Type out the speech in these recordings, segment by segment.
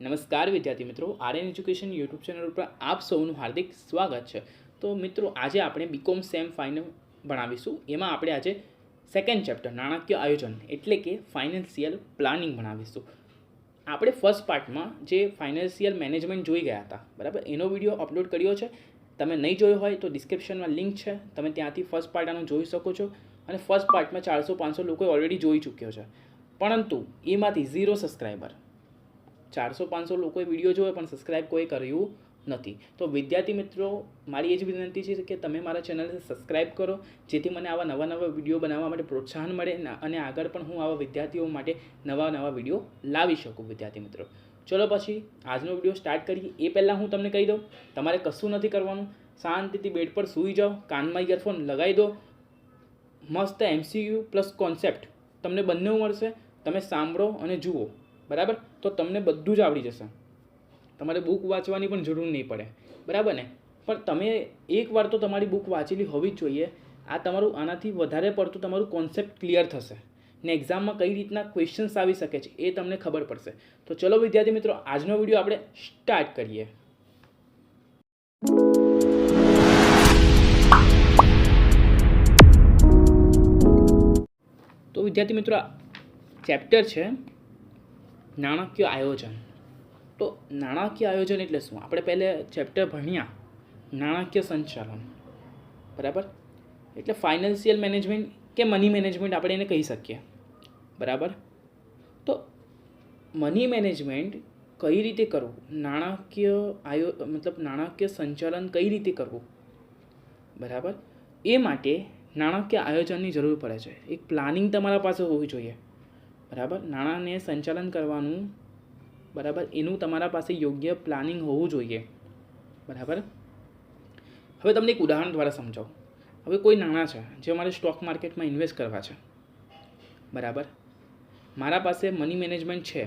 નમસ્કાર વિદ્યાર્થી મિત્રો, આર્યન એજ્યુકેશન યુટ્યુબ ચેનલ ઉપર આપ સૌનું હાર્દિક સ્વાગત છે। તો મિત્રો, આજે આપણે બીકોમ સેમ ફાઇનલ ભણાવીશું। એમાં આપણે આજે સેકન્ડ ચેપ્ટર નાણાકીય આયોજન એટલે કે ફાઇનાન્શિયલ પ્લાનિંગ ભણાવીશું। આપણે ફર્સ્ટ પાર્ટમાં જે ફાઇનાન્શિયલ મેનેજમેન્ટ જોઈ ગયા હતા, બરાબર, એનો વિડીયો અપલોડ કર્યો છે। તમે નહીં જોયો હોય તો ડિસ્ક્રિપ્શનમાં લિંક છે, તમે ત્યાંથી ફર્સ્ટ પાર્ટ આનું જોઈ શકો છો। અને ફર્સ્ટ પાર્ટમાં 400-500 લોકોએ ઓલરેડી જોઈ ચૂક્યો છે, પરંતુ એમાંથી 0 સબસ્ક્રાઈબર। 400-500 લોકોએ વિડીયો જોયો પણ સબસ્ક્રાઈબ કોઈ કર્યું નથી। તો વિદ્યાર્થી મિત્રો, મારી એ જ વિનંતી છે કે તમે મારા ચેનલને સબસ્ક્રાઈબ કરો, જેથી મને આવા નવા વિડીયો બનાવવા માટે પ્રોત્સાહન મળે અને આગળ પણ હું આવા વિદ્યાર્થીઓ માટે નવા વિડીયો લાવી શકું। વિદ્યાર્થી મિત્રો, ચલો પછી આજનો વિડીયો સ્ટાર્ટ કરીએ। એ પહેલાં હું તમને કહી દઉં, તમારે કશું નથી કરવાનું, શાંતિથી બેડ પર સૂઈ જાઓ, કાનમાં ઇયરફોન લગાવી દો, મસ્ત MCQ પ્લસ કોન્સેપ્ટ તમને બંને મળશે, તમે સાંભળો અને જુઓ, બરાબર। તો તમને બધું જ આવડી જશે, તમારે બુક વાંચવાની પણ જરૂર નહીં પડે, બરાબર ને। પણ તમે એકવાર તો તમારી બુક વાંચેલી હોવી જ જોઈએ। આ તમારું આનાથી વધારે પડતું તમારું કોન્સેપ્ટ ક્લિયર થશે ને એક્ઝામમાં કઈ રીતના ક્વેશ્ચન્સ આવી શકે છે એ તમને ખબર પડશે। તો ચલો વિદ્યાર્થી મિત્રો, આજનો વિડીયો આપણે સ્ટાર્ટ કરીએ। તો વિદ્યાર્થી મિત્રો, ચેપ્ટર છે નાણાકીય આયોજન। તો નાણાકીય આયોજન એટલે શું? આપણે પહેલે ચેપ્ટર ભણ્યા નાણાકીય સંચાલન, બરાબર, એટલે ફાઇનાન્શિયલ મેનેજમેન્ટ કે મની મેનેજમેન્ટ આપણે એને કહી શકીએ, બરાબર। તો મની મેનેજમેન્ટ કઈ રીતે કરવું, નાણાકીય સંચાલન કઈ રીતે કરવું, બરાબર, એ માટે નાણાકીય આયોજનની જરૂર પડે છે। એક પ્લાનિંગ તમારા પાસે હોવી જોઈએ, બરાબર। નાણાંને સંચાલન કરવાનું, બરાબર, એનું તમારા પાસે યોગ્ય પ્લાનિંગ હોવું જોઈએ, બરાબર। હવે તમને એક ઉદાહરણ દ્વારા સમજાવું। હવે કોઈ નાણાં છે જે મારે સ્ટોક માર્કેટમાં ઇન્વેસ્ટ કરવા છે, બરાબર। મારા પાસે મની મેનેજમેન્ટ છે,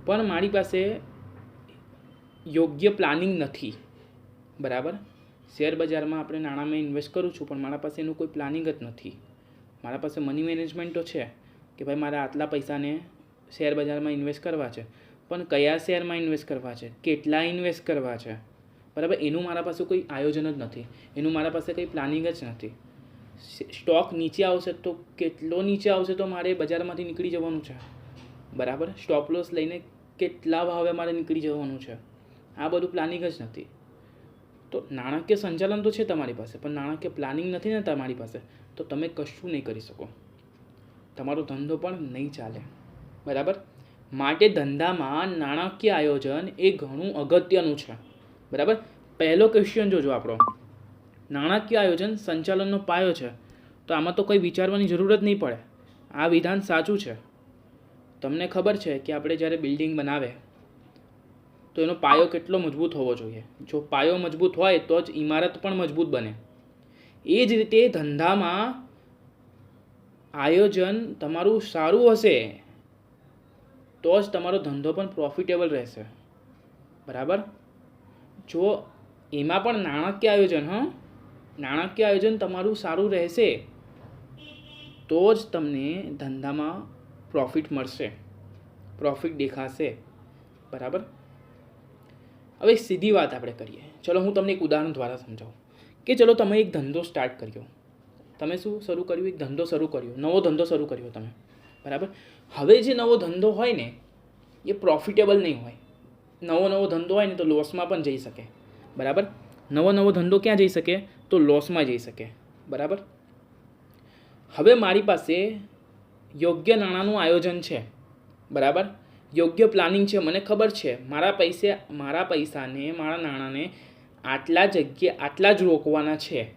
પણ મારી પાસે યોગ્ય પ્લાનિંગ નથી, બરાબર। શેર બજારમાં આપણે નાણાંમાં ઇન્વેસ્ટ કરું છું, પણ મારા પાસે એનું કોઈ પ્લાનિંગ જ નથી। મારા પાસે મની મેનેજમેન્ટ તો છે કે ભાઈ મારે આટલા પૈસાને શેર બજારમાં ઇન્વેસ્ટ કરવા છે, પણ કયા શેરમાં ઇન્વેસ્ટ કરવા છે, કેટલા ઇન્વેસ્ટ કરવા છે, બરાબર, એનું મારા પાસે કોઈ આયોજન જ નથી, એનું મારા પાસે કંઈ પ્લાનિંગ જ નથી। સ્ટોક નીચે આવશે તો કેટલો નીચે આવશે તો મારે બજારમાંથી નીકળી જવાનું છે, બરાબર। સ્ટોપ લોસ લઈને કેટલા ભાવે મારે નીકળી જવાનું છે, આ બધું પ્લાનિંગ જ નથી। તો નાણાકીય સંચાલન તો છે તમારી પાસે, પણ નાણાકીય પ્લાનિંગ નથી ને તમારી પાસે, તો તમે કશું નહીં કરી શકો, તમારો ધંધો પણ નહીં ચાલે, બરાબર। માટે ધંધામાં નાણાકીય આયોજન એ ઘણું અગત્યનું છે, બરાબર। પહેલો ક્વેશ્ચન જોજો આપણો, નાણાકીય આયોજન સંચાલનનો પાયો છે, તો આમાં તો કંઈ વિચારવાની જરૂર જ નહીં પડે, આ વિધાન સાચું છે। તમને ખબર છે કે આપણે જ્યારે બિલ્ડિંગ બનાવે તો એનો પાયો કેટલો મજબૂત હોવો જોઈએ, જો પાયો મજબૂત હોય તો જ ઇમારત પણ મજબૂત બને। એ જ રીતે ધંધામાં આયોજન તમારું સારું હશે તો જ તમારો ધંધો પણ પ્રોફિટેબલ રહેશે, બરાબર। જો એમાં પણ નાણાકીય આયોજન તમારું સારું રહેશે તો જ તમને ધંધામાં પ્રોફિટ મળશે, પ્રોફિટ દેખાશે, બરાબર। હવે સીધી વાત આપણે કરીએ, ચલો હું તમને એક ઉદાહરણ દ્વારા સમજાવું કે ચલો તમે એક ધંધો સ્ટાર્ટ કર્યો, તમે શું શરૂ કર્યું? એક ધંધો શરૂ કર્યો, નવો ધંધો શરૂ કર્યો તમે, બરાબર। હવે જે નવો ધંધો હોય ને એ પ્રોફિટેબલ નહીં હોય, નવો ધંધો હોય ને તો લોસમાં પણ જઈ શકે, બરાબર। નવો ધંધો ક્યાં જઈ શકે? તો લોસમાં જઈ શકે, બરાબર। હવે મારી પાસે યોગ્ય નાણાંનું આયોજન છે, બરાબર, યોગ્ય પ્લાનિંગ છે, મને ખબર છે મારા પૈસાને, મારા નાણાંને આટલા જ રોકવાના છે,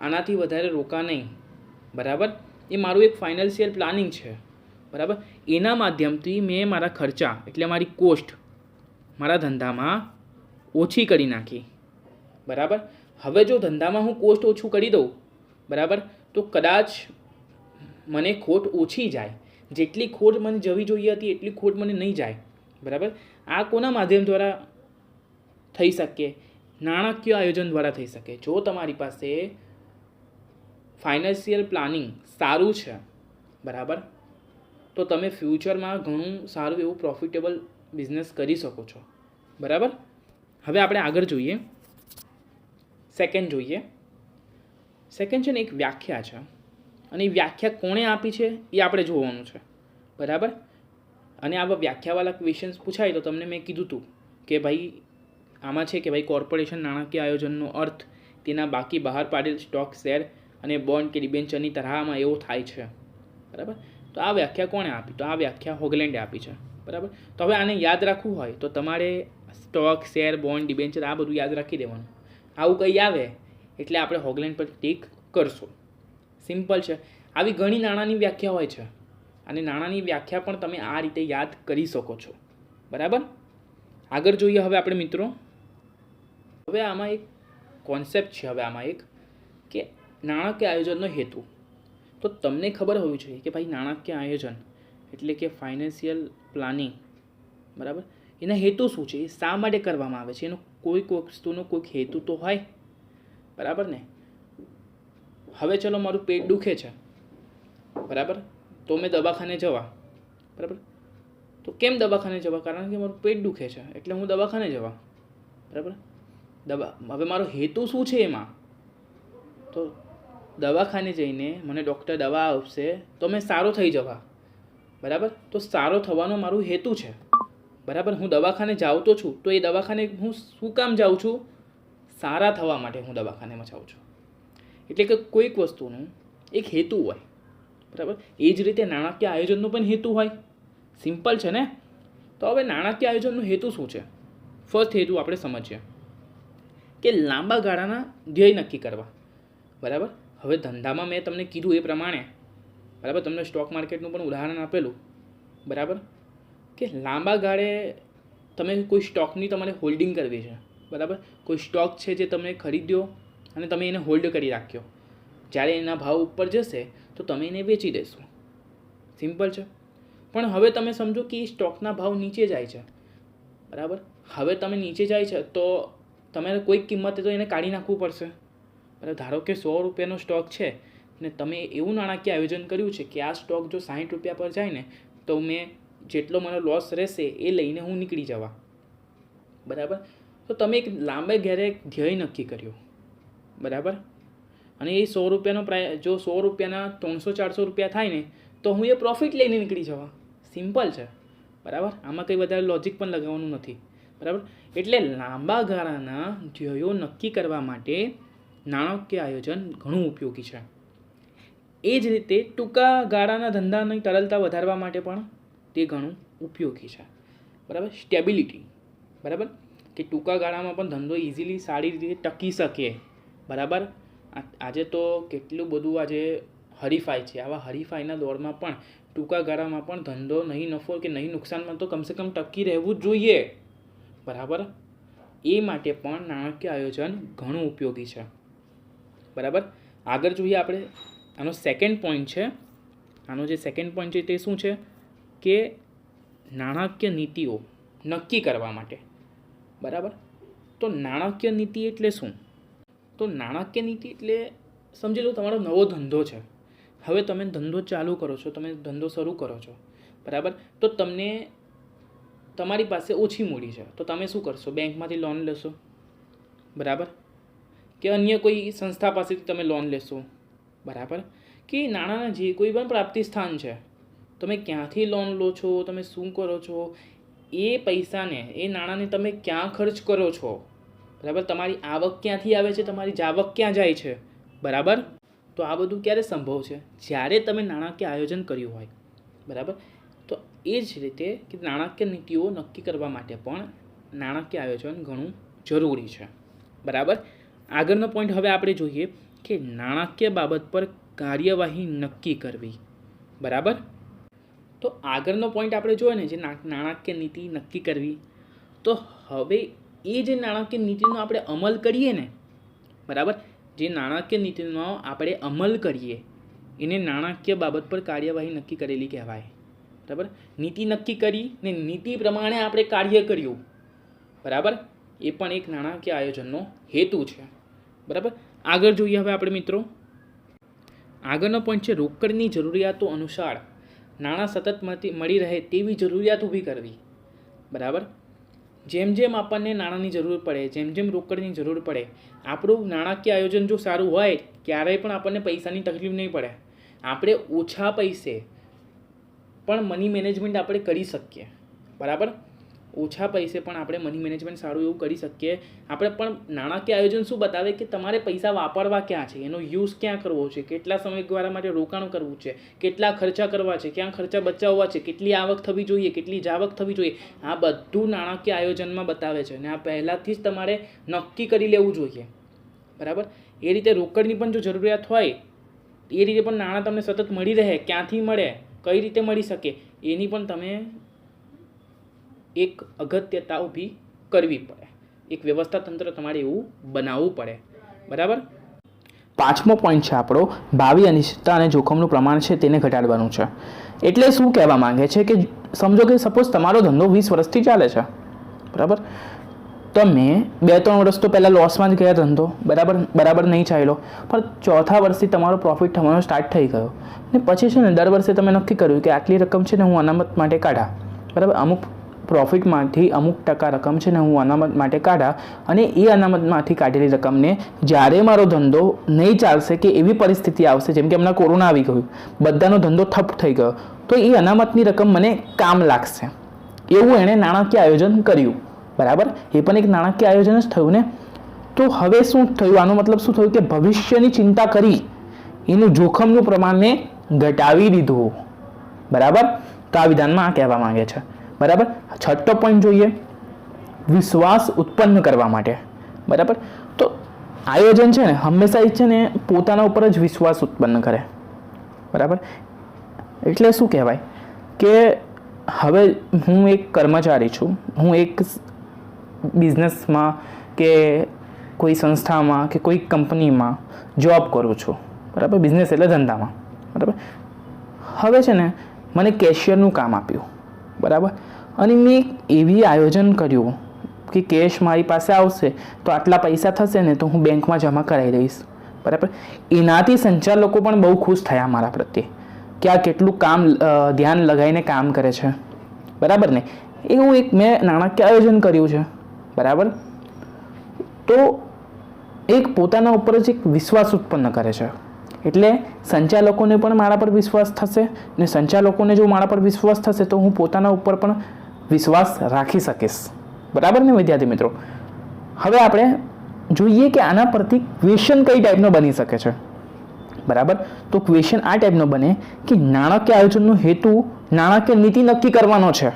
આનાથી વધારે રોકા નહીં, બરાબર। એ મારું એક ફાઇનાન્શિયલ પ્લાનિંગ છે, બરાબર। એના માધ્યમથી મેં મારા ખર્ચા એટલે મારી કોસ્ટ મારા ધંધામાં ઓછી કરી નાખી, બરાબર। હવે જો ધંધામાં હું કોસ્ટ ઓછું કરી દઉં, બરાબર, તો કદાચ મને ખોટ ઓછી જાય, જેટલી ખોટ મને જવી જોઈએ હતી એટલી ખોટ મને નહીં જાય, બરાબર। આ કોના માધ્યમ દ્વારા થઈ શકે? નાણાકીય આયોજન દ્વારા થઈ શકે। જો તમારી પાસે ફાઇનાન્શિયલ પ્લાનિંગ સારું છે, બરાબર, તો તમે ફ્યુચરમાં ઘણું સારું એવું પ્રોફિટેબલ બિઝનેસ કરી શકો છો. બરાબર. હવે આપણે આગળ જોઈએ. સેકન્ડ જોઈએ. સેકન્ડ છે ને એક વ્યાખ્યા છે, અને એ વ્યાખ્યા કોણે આપી છે એ આપણે જોવાનું છે. બરાબર. અને આવા વ્યાખ્યાવાળા ક્વેશ્ચન્સ પૂછાય તો તમને મેં કીધું હતું કે ભાઈ આમાં છે કે ભાઈ કોર્પોરેશન નાણાકીય આયોજનનો અર્થ તેના બાકી બહાર પાડેલ સ્ટોક, શેર અને બોન્ડ કે ડિબેન્ચરની તરહમાં એવો થાય છે. બરાબર. તો આ વ્યાખ્યા કોણે આપી? તો આ વ્યાખ્યા હોગલેન્ડે આપી છે. બરાબર. તો હવે આને યાદ રાખવું હોય તો તમારે સ્ટોક, શેર, બોન્ડ, ડિબેન્ચર આ બધું યાદ રાખી દેવાનું. આવું કંઈ આવે એટલે આપણે હોગલેન્ડ પર ટીક કરશું. સિમ્પલ છે. આવી ઘણી નાણાંની વ્યાખ્યા હોય છે, અને નાણાંની વ્યાખ્યા પણ તમે આ રીતે યાદ કરી શકો છો. બરાબર. આગળ જોઈએ હવે આપણે મિત્રો. હવે આમાં એક કોન્સેપ્ટ છે, હવે આમાં એક કે નાણાકીય આયોજનનો હેતુ. તો તમને ખબર હોવી જોઈએ કે ભાઈ નાણાકીય આયોજન એટલે કે ફાઇનાન્શિયલ પ્લાનિંગ. બરાબર. એના હેતુ શું છે, એ શા માટે કરવામાં આવે છે, એનો કોઈક વસ્તુનો કોઈક હેતુ તો હોય. બરાબર ને. હવે ચલો મારું પેટ દુખે છે. બરાબર. તો મેં દવાખાને જવા. બરાબર. તો કેમ દવાખાને જવા? કારણ કે મારું પેટ દુખે છે એટલે હું દવાખાને જવા. બરાબર. હવે મારો હેતુ શું છે એમાં? તો દવાખાને જઈને મને ડૉક્ટર દવા આપશે તો મેં સારો થઈ જવા. બરાબર. તો સારો થવાનો મારું હેતુ છે. બરાબર. હું દવાખાને જાઉં તો છું, તો એ દવાખાને હું શું કામ જાઉં છું? સારા થવા માટે હું દવાખાનેમાં જાઉં છું. એટલે કે કોઈક વસ્તુનું એક હેતુ હોય. બરાબર. એ જ રીતે નાણાકીય આયોજનનો પણ હેતુ હોય. સિમ્પલ છે ને. તો હવે નાણાકીય આયોજનનો હેતુ શું છે? ફર્સ્ટ હેતુ આપણે સમજીએ કે લાંબા ગાળાના ધ્યેય નક્કી કરવા. બરાબર. હવે ધંધામાં મેં તમને કીધું એ પ્રમાણે, બરાબર, તમને સ્ટોક માર્કેટનું પણ ઉદાહરણ આપેલું. બરાબર. કે લાંબા ગાળે તમે કોઈ સ્ટોકની તમારે હોલ્ડિંગ કરવી છે. બરાબર. કોઈ સ્ટોક છે જે તમે ખરીદ્યો અને તમે એને હોલ્ડ કરી રાખ્યો. જ્યારે એના ભાવ ઉપર જશે તો તમે એને વેચી દેશો. સિમ્પલ છે. પણ હવે તમે સમજો કે એ સ્ટોકના ભાવ નીચે જાય છે. બરાબર. હવે તમે નીચે જાય છે તો તમારે કોઈક કિંમતે તો એને કાઢી નાખવું પડશે. બરાબર. ધારો કે 100 રૂપિયાનો સ્ટોક છે ને તમે એવું નાણાકીય આયોજન કર્યું છે કે આ સ્ટોક જો 60 રૂપિયા પર જાય ને તો મેં જેટલો મને લોસ રહેશે એ લઈને હું નીકળી જવા. બરાબર. તો તમે એક લાંબા ગાળે ધ્યેય નક્કી કર્યું. બરાબર. અને એ 100 રૂપિયાનો પ્રાઇસ જો 100 રૂપિયાના 300-400 રૂપિયા થાય ને તો હું એ પ્રોફિટ લઈને નીકળી જવા. સિમ્પલ છે. બરાબર. આમાં કંઈ વધારે લોજિક પણ લગાવવાનું નથી. બરાબર. એટલે લાંબા ગાળાના ધ્યેયો નક્કી કરવા માટે નાણાકીય આયોજન ઘણું ઉપયોગી છે. એ જ રીતે ટૂંકા ગાળાના ધંધાની તરલતા વધારવા માટે પણ તે ઘણું ઉપયોગી છે. બરાબર. સ્ટેબિલિટી. બરાબર. કે ટૂંકા ગાળામાં પણ ધંધો ઇઝીલી સારી રીતે ટકી શકે. બરાબર. આજે તો કેટલું બધું આજે હરીફાઈ છે. આવા હરીફાઈના દોરમાં પણ ટૂંકા ગાળામાં પણ ધંધો નહીં નફો કે નહીં નુકસાનમાં તો કમસે કમ ટકી રહેવું જ જોઈએ. બરાબર. એ માટે પણ નાણાકીય આયોજન ઘણું ઉપયોગી છે. બરાબર. આગળ જોઈએ આપણે. આનો સેકન્ડ પોઈન્ટ છે. આનો જે સેકન્ડ પોઈન્ટ છે તે શું છે કે નાણાકીય નીતિઓ નક્કી કરવા માટે. બરાબર. તો નાણાકીય નીતિ એટલે શું? તો નાણાકીય નીતિ એટલે સમજી લો તમારો નવો ધંધો છે. હવે તમે ધંધો ચાલુ કરો છો, તમે ધંધો શરૂ કરો છો. બરાબર. તો તમને તમારી પાસે ઓછી મૂડી છે તો તમે શું કરશો? બેંકમાંથી લોન લેશો. બરાબર. કે અન્ય કોઈ સંસ્થા પાસેથી તમે લોન લેશો. બરાબર. કે નાણાંના જે કોઈ પણ પ્રાપ્તિ સ્થાન છે તમે ક્યાંથી લોન લો છો, તમે શું કરો છો, એ પૈસાને એ નાણાંને તમે ક્યાં ખર્ચ કરો છો. બરાબર. તમારી આવક ક્યાંથી આવે છે, તમારી જાવક ક્યાં જાય છે. બરાબર. તો આ બધું ક્યારે સંભવ છે? જ્યારે તમે નાણાકીય આયોજન કર્યું હોય. બરાબર. તો એ જ રીતે કે નાણાકીય નીતિઓ નક્કી કરવા માટે પણ નાણાકીય આયોજન ઘણું જરૂરી છે. બરાબર. આગળનો પોઈન્ટ હવે આપણે જોઈએ કે નાણાકીય બાબત પર કાર્યવાહી નક્કી કરવી. બરાબર. તો આગળનો પોઈન્ટ આપણે જોઈએ ને જે નાણાકીય નીતિ નક્કી કરવી. તો હવે એ જે નાણાકીય નીતિનો આપણે અમલ કરીએ ને, બરાબર, જે નાણાકીય નીતિનો આપણે અમલ કરીએ એને નાણાકીય બાબત પર કાર્યવાહી નક્કી કરેલી કહેવાય. બરાબર. નીતિ નક્કી કરી ને નીતિ પ્રમાણે આપણે કાર્ય કર્યું. બરાબર. એ પણ એક નાણાકીય આયોજનનો હેતુ છે. બરાબર. આગળ જોઈએ હવે આપણે મિત્રો. આગળનો પોઈન્ટ છે રોકડની જરૂરિયાતો અનુસાર નાણાં સતત મળી રહે તેવી જરૂરિયાત ઊભી કરવી. બરાબર. જેમ જેમ આપણને નાણાંની જરૂર પડે, જેમ જેમ રોકડની જરૂર પડે, આપણું નાણાકીય આયોજન જો સારું હોય, ક્યારેય પણ આપણને પૈસાની તકલીફ નહીં પડે. આપણે ઓછા પૈસે પણ મની મેનેજમેન્ટ આપણે કરી શકીએ. બરાબર. ઓછા પૈસે પણ આપણે મની મેનેજમેન્ટ સારું એવું કરી શકીએ. આપણે પણ નાણાકીય આયોજન શું બતાવે કે તમારે પૈસા વાપરવા ક્યાં છે, એનો યુઝ ક્યાં કરવો છે, કેટલા સમયગાળા માટે રોકાણ કરવું છે, કેટલા ખર્ચા કરવા છે, ક્યાં ખર્ચા બચાવવા છે, કેટલી આવક થવી જોઈએ, કેટલી જાવક થવી જોઈએ, આ બધું નાણાકીય આયોજનમાં બતાવે છે. અને આ પહેલાંથી જ તમારે નક્કી કરી લેવું જોઈએ. બરાબર. એ રીતે રોકડની પણ જો જરૂરિયાત હોય, એ રીતે પણ નાણાં તમને સતત મળી રહે, ક્યાંથી મળે, કઈ રીતે મળી શકે, એની પણ તમે એક અગત્યતા ઊભી કરવી પડે. એક વ્યવસ્થા તંત્ર તમારે એવું બનાવવું પડે. બરાબર. 5મો પોઈન્ટ છે આપણો, ભાવિ અનિશ્ચિતતા અને જોખમનું પ્રમાણ છે તેને ઘટાડવાનું છે. એટલે શું કહેવા માંગે છે કે સમજો કે સપોઝ તમારો ધંધો 20 વર્ષથી ચાલે છે. બરાબર. તમે 2-3 વર્ષ તો પહેલાં લોસમાં જ ગયા ધંધો, બરાબર નહીં ચાલ્યો, પણ ચોથા વર્ષથી તમારો પ્રોફિટ થવાનો સ્ટાર્ટ થઈ ગયો. ને પછી છે ને દર વર્ષે તમે નક્કી કર્યું કે આટલી રકમ છે ને હું અનામત માટે કાઢા. બરાબર. અમુક પ્રોફિટમાંથી અમુક ટકા રકમ છે ને હું અનામત માટે કાઢા, અને એ અનામતમાંથી કાઢેલી રકમને જ્યારે મારો ધંધો નહીં ચાલશે કે એવી પરિસ્થિતિ આવશે, જેમ કે હમણાં કોરોના આવી ગયું, બધાનો ધંધો ઠપ થઈ ગયો, તો એ અનામતની રકમ મને કામ લાગશે. એવું એણે નાણાકીય આયોજન કર્યું. બરાબર. એ પણ એક નાણાકીય આયોજન જ થયું ને. તો હવે શું થયું, આનો મતલબ શું થયું કે ભવિષ્યની ચિંતા કરી એનું જોખમનું પ્રમાણને ઘટાવી દીધું. બરાબર. તો આ વિધાનમાં આ કહેવા માંગે છે. બરાબર. 6થો પોઈન્ટ જોઈએ, વિશ્વાસ ઉત્પન્ન કરવા માટે. બરાબર. તો આયોજન છે ને હંમેશા છે ને પોતાના ઉપર જ વિશ્વાસ ઉત્પન્ન કરે. બરાબર. એટલે શું કહેવાય કે હવે હું એક કર્મચારી છું, હું એક બિઝનેસમાં કે કોઈ સંસ્થામાં કે કોઈ કંપનીમાં જોબ કરું છું. બરાબર. બિઝનેસ એટલે ધંધામાં. બરાબર. હવે છે ને મને કેશિયરનું કામ આપ્યું. બરાબર. અને મેં એવી આયોજન કર્યું કે કેશ મારી પાસે આવશે તો આટલા પૈસા થશે ને તો હું બેંકમાં જમા કરાવી દઈશ. બરાબર. એનાથી સંચાલકો પણ બહુ ખુશ થયા મારા પ્રત્યે કે આ કેટલું કામ ધ્યાન લગાવીને કામ કરે છે. બરાબર ને. એવું એક મેં નાણાકીય આયોજન કર્યું છે. બરાબર. તો એક પોતાના ઉપર જ એક વિશ્વાસ ઉત્પન્ન કરે છે. એટલે સંચાલકોને પણ મારા પર વિશ્વાસ થશે, ને સંચાલકોને જો મારા પર વિશ્વાસ થશે તો હું પોતાના ઉપર પણ વિશ્વાસ રાખી શકીશ. બરાબર ને વિદ્યાર્થી મિત્રો. હવે આપણે જોઈએ કે આના પરથી ક્વેશ્ચન કઈ ટાઈપનો બની શકે છે. બરાબર. તો ક્વેશ્ચન આ ટાઈપનો બને કે નાણાકીય આયોજનનો હેતુ નાણાકીય નીતિ નક્કી કરવાનો છે,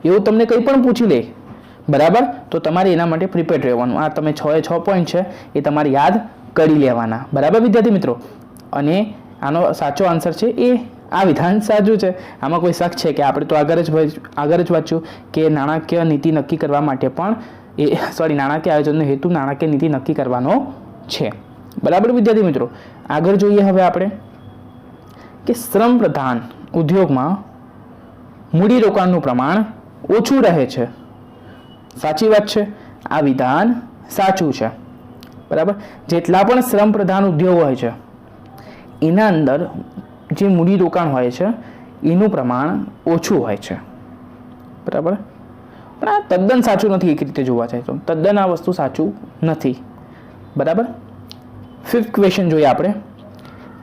એવું તમને કંઈ પણ પૂછી લે. બરાબર. તો તમારે એના માટે પ્રિપેર્ડ રહેવાનું. આ તમે 6 પોઈન્ટ છે એ તમારે યાદ કરી લેવાના. બરાબર વિદ્યાર્થી મિત્રો. અને આનો સાચો આન્સર છે એ આ વિધાન સાચું છે. આમાં કોઈ શક છે કે આપણે તો આગળ જ વાંચ્યું કે નાણાકીય નીતિ નક્કી કરવા માટે પણ નાણાકીય આયોજનનો હેતુ નાણાકીય નીતિ નક્કી કરવાનો છે. બરાબર વિદ્યાર્થી મિત્રો. આગળ જોઈએ હવે આપણે કે શ્રમ પ્રધાન ઉદ્યોગમાં મૂડીરોકાણનું પ્રમાણ ઓછું રહે છે. સાચી વાત છે. આ વિધાન સાચું છે. બરાબર. જેટલા પણ શ્રમ પ્રધાન ઉદ્યોગો હોય છે એના અંદર જે મૂડીરોકાણ હોય છે એનું પ્રમાણ ઓછું હોય છે. બરાબર. પણ આ તદ્દન સાચું નથી. એક રીતે જોવા જાય તો તદ્દન આ વસ્તુ સાચું નથી. બરાબર. 5th ક્વેશ્ચન જોઈએ આપણે.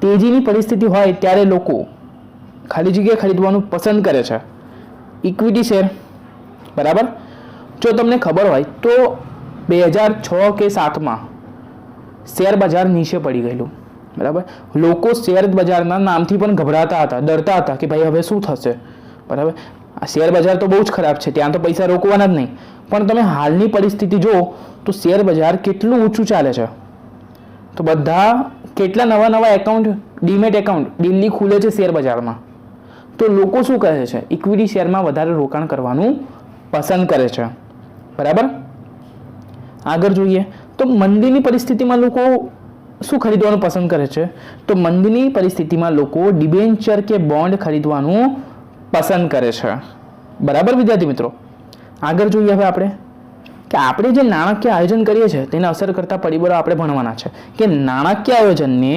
તેજીની પરિસ્થિતિ હોય ત્યારે લોકો ખાલી જગ્યા ખરીદવાનું પસંદ કરે છે. Equity share. બરાબર. જો તમને ખબર હોય તો 2006 કે 7માં શેર બજાર નીચે પડી ગયેલું. બરાબર. લોકો શેર બજારના નામથી પણ ગભરાતા હતા, ડરતા હતા કે ભાઈ હવે શું થશે. બરાબર. આ શેર બજાર તો બહુ જ ખરાબ છે, ત્યાં તો પૈસા રોકવાના જ નહીં. પણ તમે હાલની પરિસ્થિતિ જુઓ તો શેર બજાર કેટલું ઊંચું ચાલે છે. તો બધા કેટલા નવા એકાઉન્ટ, ડીમેટ એકાઉન્ટ દિલ્હી ખુલે છે શેર બજારમાં. તો લોકો શું કહે છે, ઇક્વિટી શેરમાં વધારે રોકાણ કરવાનું પસંદ કરે છે. બરાબર. આગળ જોઈએ તો મંદીની પરિસ્થિતિમાં લોકો શું ખરીદવાનું પસંદ કરે છે, તો મંદીની પરિસ્થિતિમાં લોકો ડિબેન્ચર કે બોન્ડ ખરીદવાનું પસંદ કરે છે. બરાબર વિદ્યાર્થી મિત્રો. આગળ જોઈએ હવે આપણે કે આપણે જે નાણાકીય આયોજન કરીએ છીએ તેને અસર કરતા પરિબળો આપણે ભણવાના છે કે નાણાકીય આયોજનને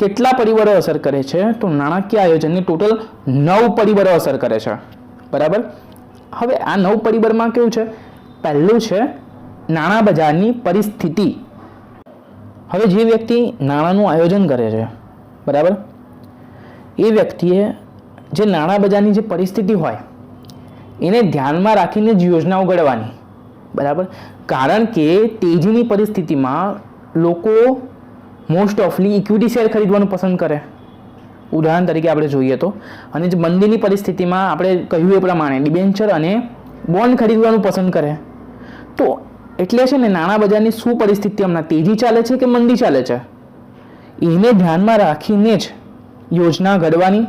કેટલા પરિબળો અસર કરે છે. તો નાણાકીય આયોજનને ટોટલ 9 પરિબળો અસર કરે છે. બરાબર. હવે આ 9 પરિબળમાં કેવું છે? પહેલું છે નાણાં બજારની પરિસ્થિતિ. હવે જે વ્યક્તિ નાણાંનું આયોજન કરે છે, બરાબર, એ વ્યક્તિએ જે નાણાં બજારની જે પરિસ્થિતિ હોય એને ધ્યાનમાં રાખીને જ યોજનાઓ ઘડવાની, બરાબર. કારણ કે તેજીની પરિસ્થિતિમાં લોકો મોસ્ટ ઓફલી ઇક્વિટી શેર ખરીદવાનું પસંદ કરે, ઉદાહરણ તરીકે આપણે જોઈએ તો. અને જે મંદીની પરિસ્થિતિમાં આપણે કહ્યું એ પ્રમાણે ડિબેન્ચર અને બોન્ડ ખરીદવાનું પસંદ કરે. તો એટલે છે ને નાણાં બજારની શું પરિસ્થિતિ, હમણાં તેજી ચાલે છે કે મંદી ચાલે છે, એને ધ્યાનમાં રાખીને જ યોજના ઘડવાની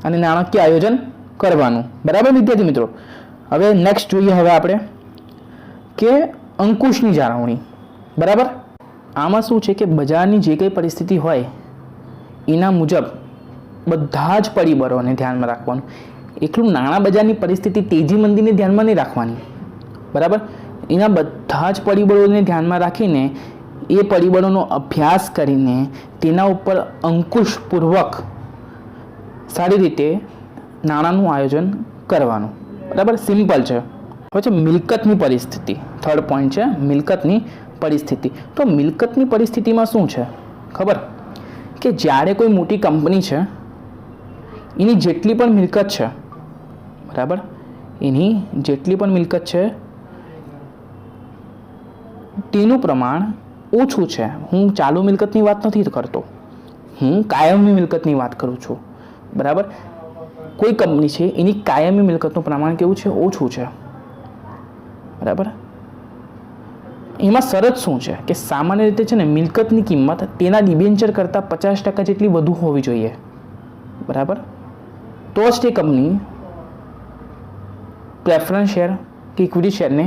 અને નાણાકીય આયોજન કરવાનું, બરાબર વિદ્યાર્થી મિત્રો. હવે નેક્સ્ટ જોઈએ હવે આપણે કે અંકુશની જાળવણી, બરાબર. આમાં શું છે કે બજારની જે કંઈ પરિસ્થિતિ હોય એના મુજબ બધા જ પરિબળોને ધ્યાનમાં રાખવાનું. એટલું નાણાં બજારની પરિસ્થિતિ તેજી મંદીને ધ્યાનમાં નહીં રાખવાની, બરાબર. એના બધા જ પરિબળોને ધ્યાનમાં રાખીને એ પરિબળોનો અભ્યાસ કરીને તેના ઉપર અંકુશપૂર્વક સારી રીતે નાણાંનું આયોજન કરવાનું, બરાબર. સિમ્પલ છે. હવે છે મિલકતની પરિસ્થિતિ. થર્ડ પોઈન્ટ છે મિલકતની પરિસ્થિતિ. તો મિલકતની પરિસ્થિતિમાં શું છે ખબર? કે જ્યારે કોઈ મોટી કંપની છે એની જેટલી પણ મિલકત છે, બરાબર, એની જેટલી પણ મિલકત છે તેનું પ્રમાણ ઓછું છે. હું ચાલુ મિલકતની વાત નથી કરતો, હું કાયમી મિલકતની વાત કરું છું, બરાબર. કોઈ કંપની છે એની કાયમી મિલકતનું પ્રમાણ કેવું છે? ઓછું છે, બરાબર. એમાં શરત શું છે કે સામાન્ય રીતે છે ને મિલકતની કિંમત તેના ડિબેન્ચર કરતાં 50% જેટલી વધુ હોવી જોઈએ, બરાબર. તો જ તે કંપની પ્રેફરન્સ શેર કે ઇક્વિટી શેરને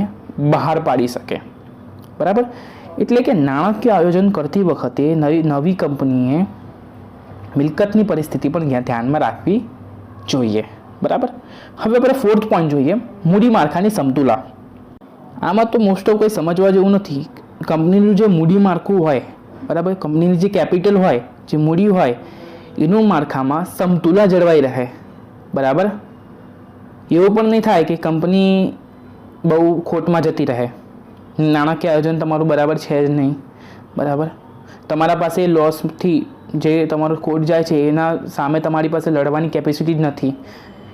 બહાર પાડી શકે, બરાબર. એટલે કે નાણાકીય આયોજન કરતી વખતે નવી કંપનીએ મિલકતની પરિસ્થિતિ પણ ધ્યાનમાં રાખવી જોઈએ, બરાબર. હવે આપણે ફોર્થ પોઈન્ટ જોઈએ, મૂડી માળખાની સમતુલા. આમાં તો મોસ્ટ ઓફ કંઈ સમજવા જેવું નથી. કંપનીનું જે મૂડી માળખું હોય, બરાબર, કંપનીની જે કેપિટલ હોય, જે મૂડી હોય, એનું માળખામાં સમતુલા જળવાઈ રહે, બરાબર. એવું પણ નહીં થાય કે કંપની બહુ ખોટમાં જતી રહે, નાણાકીય આયોજન તમારું બરાબર છે જ નહીં, બરાબર. તમારા પાસે લોસથી જે તમારું ખોટ જાય છે એના સામે તમારી પાસે લડવાની કેપેસિટી જ નથી.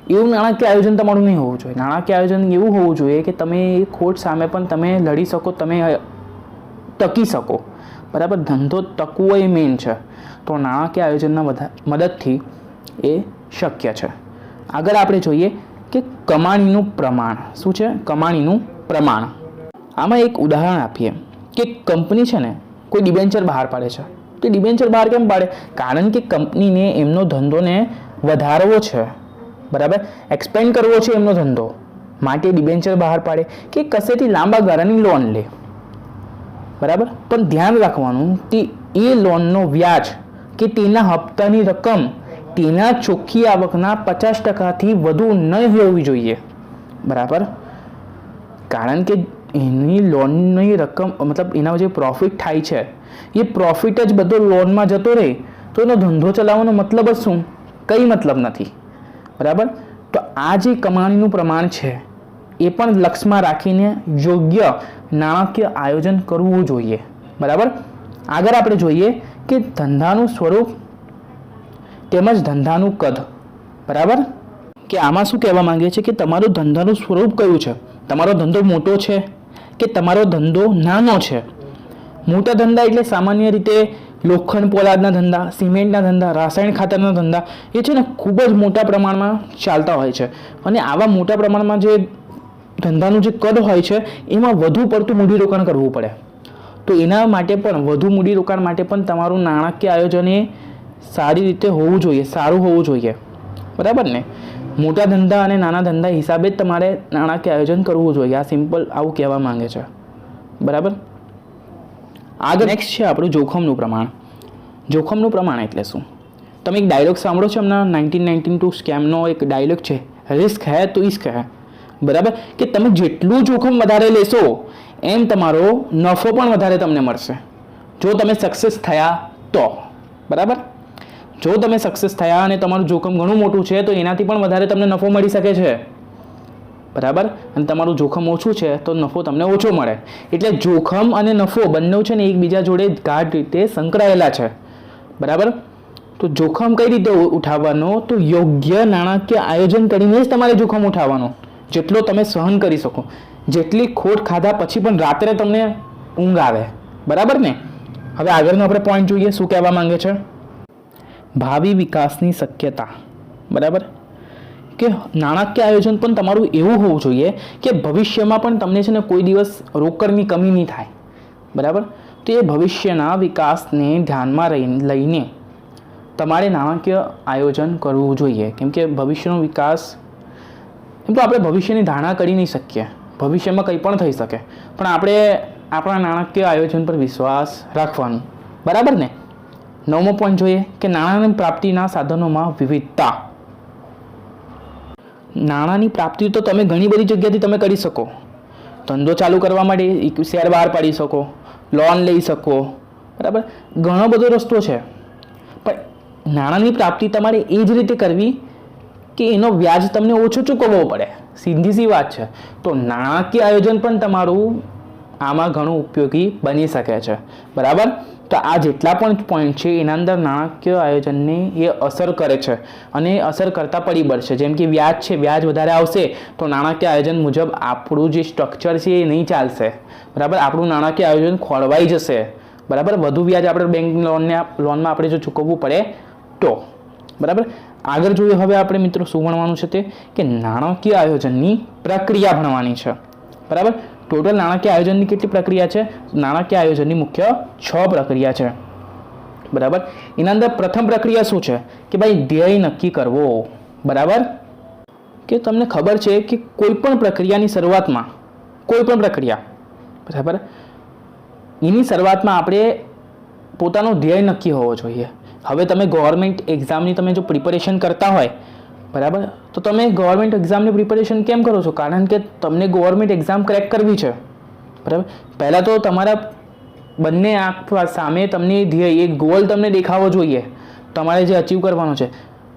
એવું નાણાકીય આયોજન તમારું નહીં હોવું જોઈએ. નાણાકીય આયોજન એવું હોવું જોઈએ કે તમે એ ખોટ સામે પણ તમે લડી શકો, તમે ટકી શકો, બરાબર. ધંધો ટકવો એ મેઇન છે. તો નાણાકીય આયોજનના મદદથી એ શક્ય છે. આગળ આપણે જોઈએ કે કમાણીનું પ્રમાણ. શું છે? કમાણીનું પ્રમાણ. આમાં એક ઉદાહરણ આપીએ કે કંપની છે ને કોઈ ડિબેન્ચર બહાર પાડે છે. તો ડિબેન્ચર બહાર કેમ પાડે? કારણ કે કંપનીને એમનો ધંધોને વધારવો છે, બરાબર, એક્સપેન્ડ કરવો છે એમનો ધંધો, માટે ડિબેન્ચર બહાર પાડે કે કશેથી લાંબા ગાળાની લોન લે, બરાબર. પણ ધ્યાન રાખવાનું કે એ લોનનો વ્યાજ કે તેના હપ્તાની રકમ તેના ચોખ્ખી આવકના 50%થી વધુ નહીં હોવી જોઈએ, બરાબર. કારણ કે એની લોનની રકમ મતલબ એના જે પ્રોફિટ થાય છે એ પ્રોફિટ જ બધો લોનમાં જતો રહે તો એનો ધંધો ચલાવવાનો મતલબ જ શું? કંઈ મતલબ નથી, બરાબર. તો આ જે કમાણીનું પ્રમાણ છે એ પણ લક્ષમાં રાખીને યોગ્ય નાણાકીય આયોજન કરવું જોઈએ, બરાબર. આગળ આપણે જોઈએ કે ધંધાનું સ્વરૂપ તેમજ ધંધાનું કદ, બરાબર. કે આમાં શું કહેવા માંગે છે કે તમારું ધંધાનું સ્વરૂપ કયું છે? તમારો ધંધો મોટો છે કે તમારો ધંધો નાનો છે? મોટા ધંધા એટલે સામાન્ય રીતે લોખંડ પોલાદના ધંધા, સિમેન્ટના ધંધા, રાસાયણિક ખાતરના ધંધા એ છે ને ખૂબ જ મોટા પ્રમાણમાં ચાલતા હોય છે. અને આવા મોટા પ્રમાણમાં જે ધંધાનું જે કદ હોય છે એમાં વધુ પડતું મૂડીરોકાણ કરવું પડે. તો એના માટે પણ વધુ મૂડીરોકાણ માટે પણ તમારું નાણાકીય આયોજન એ સારી રીતે હોવું જોઈએ, સારું હોવું જોઈએ, બરાબર ને. મોટા ધંધા અને નાના ધંધા હિસાબે જ તમારે નાણાકીય આયોજન કરવું જોઈએ. આ સિમ્પલ આવું કહેવા માંગે છે, બરાબર. આગળ નેક્સ્ટ છે આપણું જોખમનું પ્રમાણ. જોખમનું પ્રમાણ એટલે શું? તમે એક ડાયલોગ સાંભળો છો હમણાં 1992 સ્કેમનો એક ડાયલોગ છે, રિસ્ક હૈ તો ઇશ્ક હૈ, બરાબર. કે તમે જેટલું જોખમ વધારે લેશો એમ તમારો નફો પણ વધારે તમને મળશે, જો તમે સક્સેસ થયા તો, બરાબર. જો તમે સક્સેસ થયા અને તમારું જોખમ ઘણું મોટું છે તો એનાથી પણ વધારે તમને નફો મળી શકે છે, બરાબર, અને તમારું જોખમ ઓછું છે તો નફો તમને ઓછો મળે. એટલે જોખમ અને નફો બંને છે ને એકબીજા જોડે ગાઢ રીતે સંકળાયેલા છે. બરાબર, તો જોખમ કઈ રીતે ઉઠાવવાનો? તો યોગ્ય નાણાકીય આયોજન કરીને જ તમારે જોખમ ઉઠાવવાનું, જેટલો તમે સહન કરી શકો. જેટલી ખોટ ખાધા પછી પણ રાત્રે તમને ઊંઘ આવે. બરાબર ને? હવે આગળનો આપણે પોઈન્ટ જોઈએ, શું કહેવા માંગે છે? ભાવિ વિકાસની શક્યતા. બરાબર, કે નાણાકીય આયોજન પણ તમારું એવું હોવું જોઈએ કે ભવિષ્યમાં પણ તમને છે ને કોઈ દિવસ રોકડની કમી નહીં થાય. બરાબર, તો એ ભવિષ્યના વિકાસને ધ્યાનમાં લઈને તમારે નાણાકીય આયોજન કરવું જોઈએ. કેમ કે ભવિષ્યનો વિકાસ, એમ તો આપણે ભવિષ્યની ધારણા કરી નહીં શકીએ, ભવિષ્યમાં કંઈ પણ થઈ શકે, પણ આપણે આપણા નાણાકીય આયોજન પર વિશ્વાસ રાખવાનો. બરાબર ને? 9મો પોઈન્ટ જોઈએ કે નાણાંની પ્રાપ્તિના સાધનોમાં વિવિધતા. નાણાંની પ્રાપ્તિ તો તમે ઘણી બધી જગ્યાથી તમે કરી શકો. ધંધો ચાલુ કરવા માટે શેર બહાર પાડી શકો, લોન લઈ શકો. બરાબર, ઘણો બધો રસ્તો છે. પણ નાણાંની પ્રાપ્તિ તમારે એ જ રીતે કરવી કે એનો વ્યાજ તમને ઓછો ચૂકવવો પડે. સીધી સી વાત છે. તો નાણાકીય આયોજન પણ તમારું આમાં ઘણું ઉપયોગી બની શકે છે. બરાબર, તો આ જેટલા પણ પોઈન્ટ છે એના અંદર નાણાકીય આયોજનને એ અસર કરે છે, અને અસર કરતા પરિબળ છે. જેમ કે વ્યાજ છે, વ્યાજ વધારે આવશે તો નાણાકીય આયોજન મુજબ આપણું જે સ્ટ્રક્ચર છે એ નહીં ચાલશે. બરાબર, આપણું નાણાકીય આયોજન ખોળવાઈ જશે. બરાબર, વધુ વ્યાજ આપણે બેંક લોનમાં આપણે જો ચૂકવવું પડે તો. બરાબર, આગળ જોઈએ હવે આપણે મિત્રો શું ભણવાનું છે તે કે નાણાકીય આયોજનની પ્રક્રિયા ભણવાની છે. બરાબર, ટોટલ નાણાકીય આયોજનની કેટલી પ્રક્રિયા છે? નાણાકીય આયોજનની મુખ્ય 6 પ્રક્રિયા છે. બરાબર, એના અંદર પ્રથમ પ્રક્રિયા શું છે કે ભાઈ ધ્યેય નક્કી કરવો. બરાબર, કે તમને ખબર છે કે કોઈ પણ પ્રક્રિયાની શરૂઆતમાં, કોઈ પણ પ્રક્રિયા, બરાબર, એની શરૂઆતમાં આપણે પોતાનો ધ્યેય નક્કી હોવો જોઈએ. હવે તમે ગવર્મેન્ટ એક્ઝામની તમે જો પ્રિપેરેશન કરતા હોય, બરાબર, તો તમે ગવર્મેન્ટ એક્ઝામની પ્રિપેરેશન કેમ કરો છો? કારણ કે તમને ગવર્મેન્ટ એક્ઝામ ક્રેક કરવી છે. બરાબર, પહેલાં તો તમારા બંને આંખ સામે તમને ધ્યેય, એક ગોલ તમને દેખાવો જોઈએ, તમારે જે અચીવ કરવાનો છે.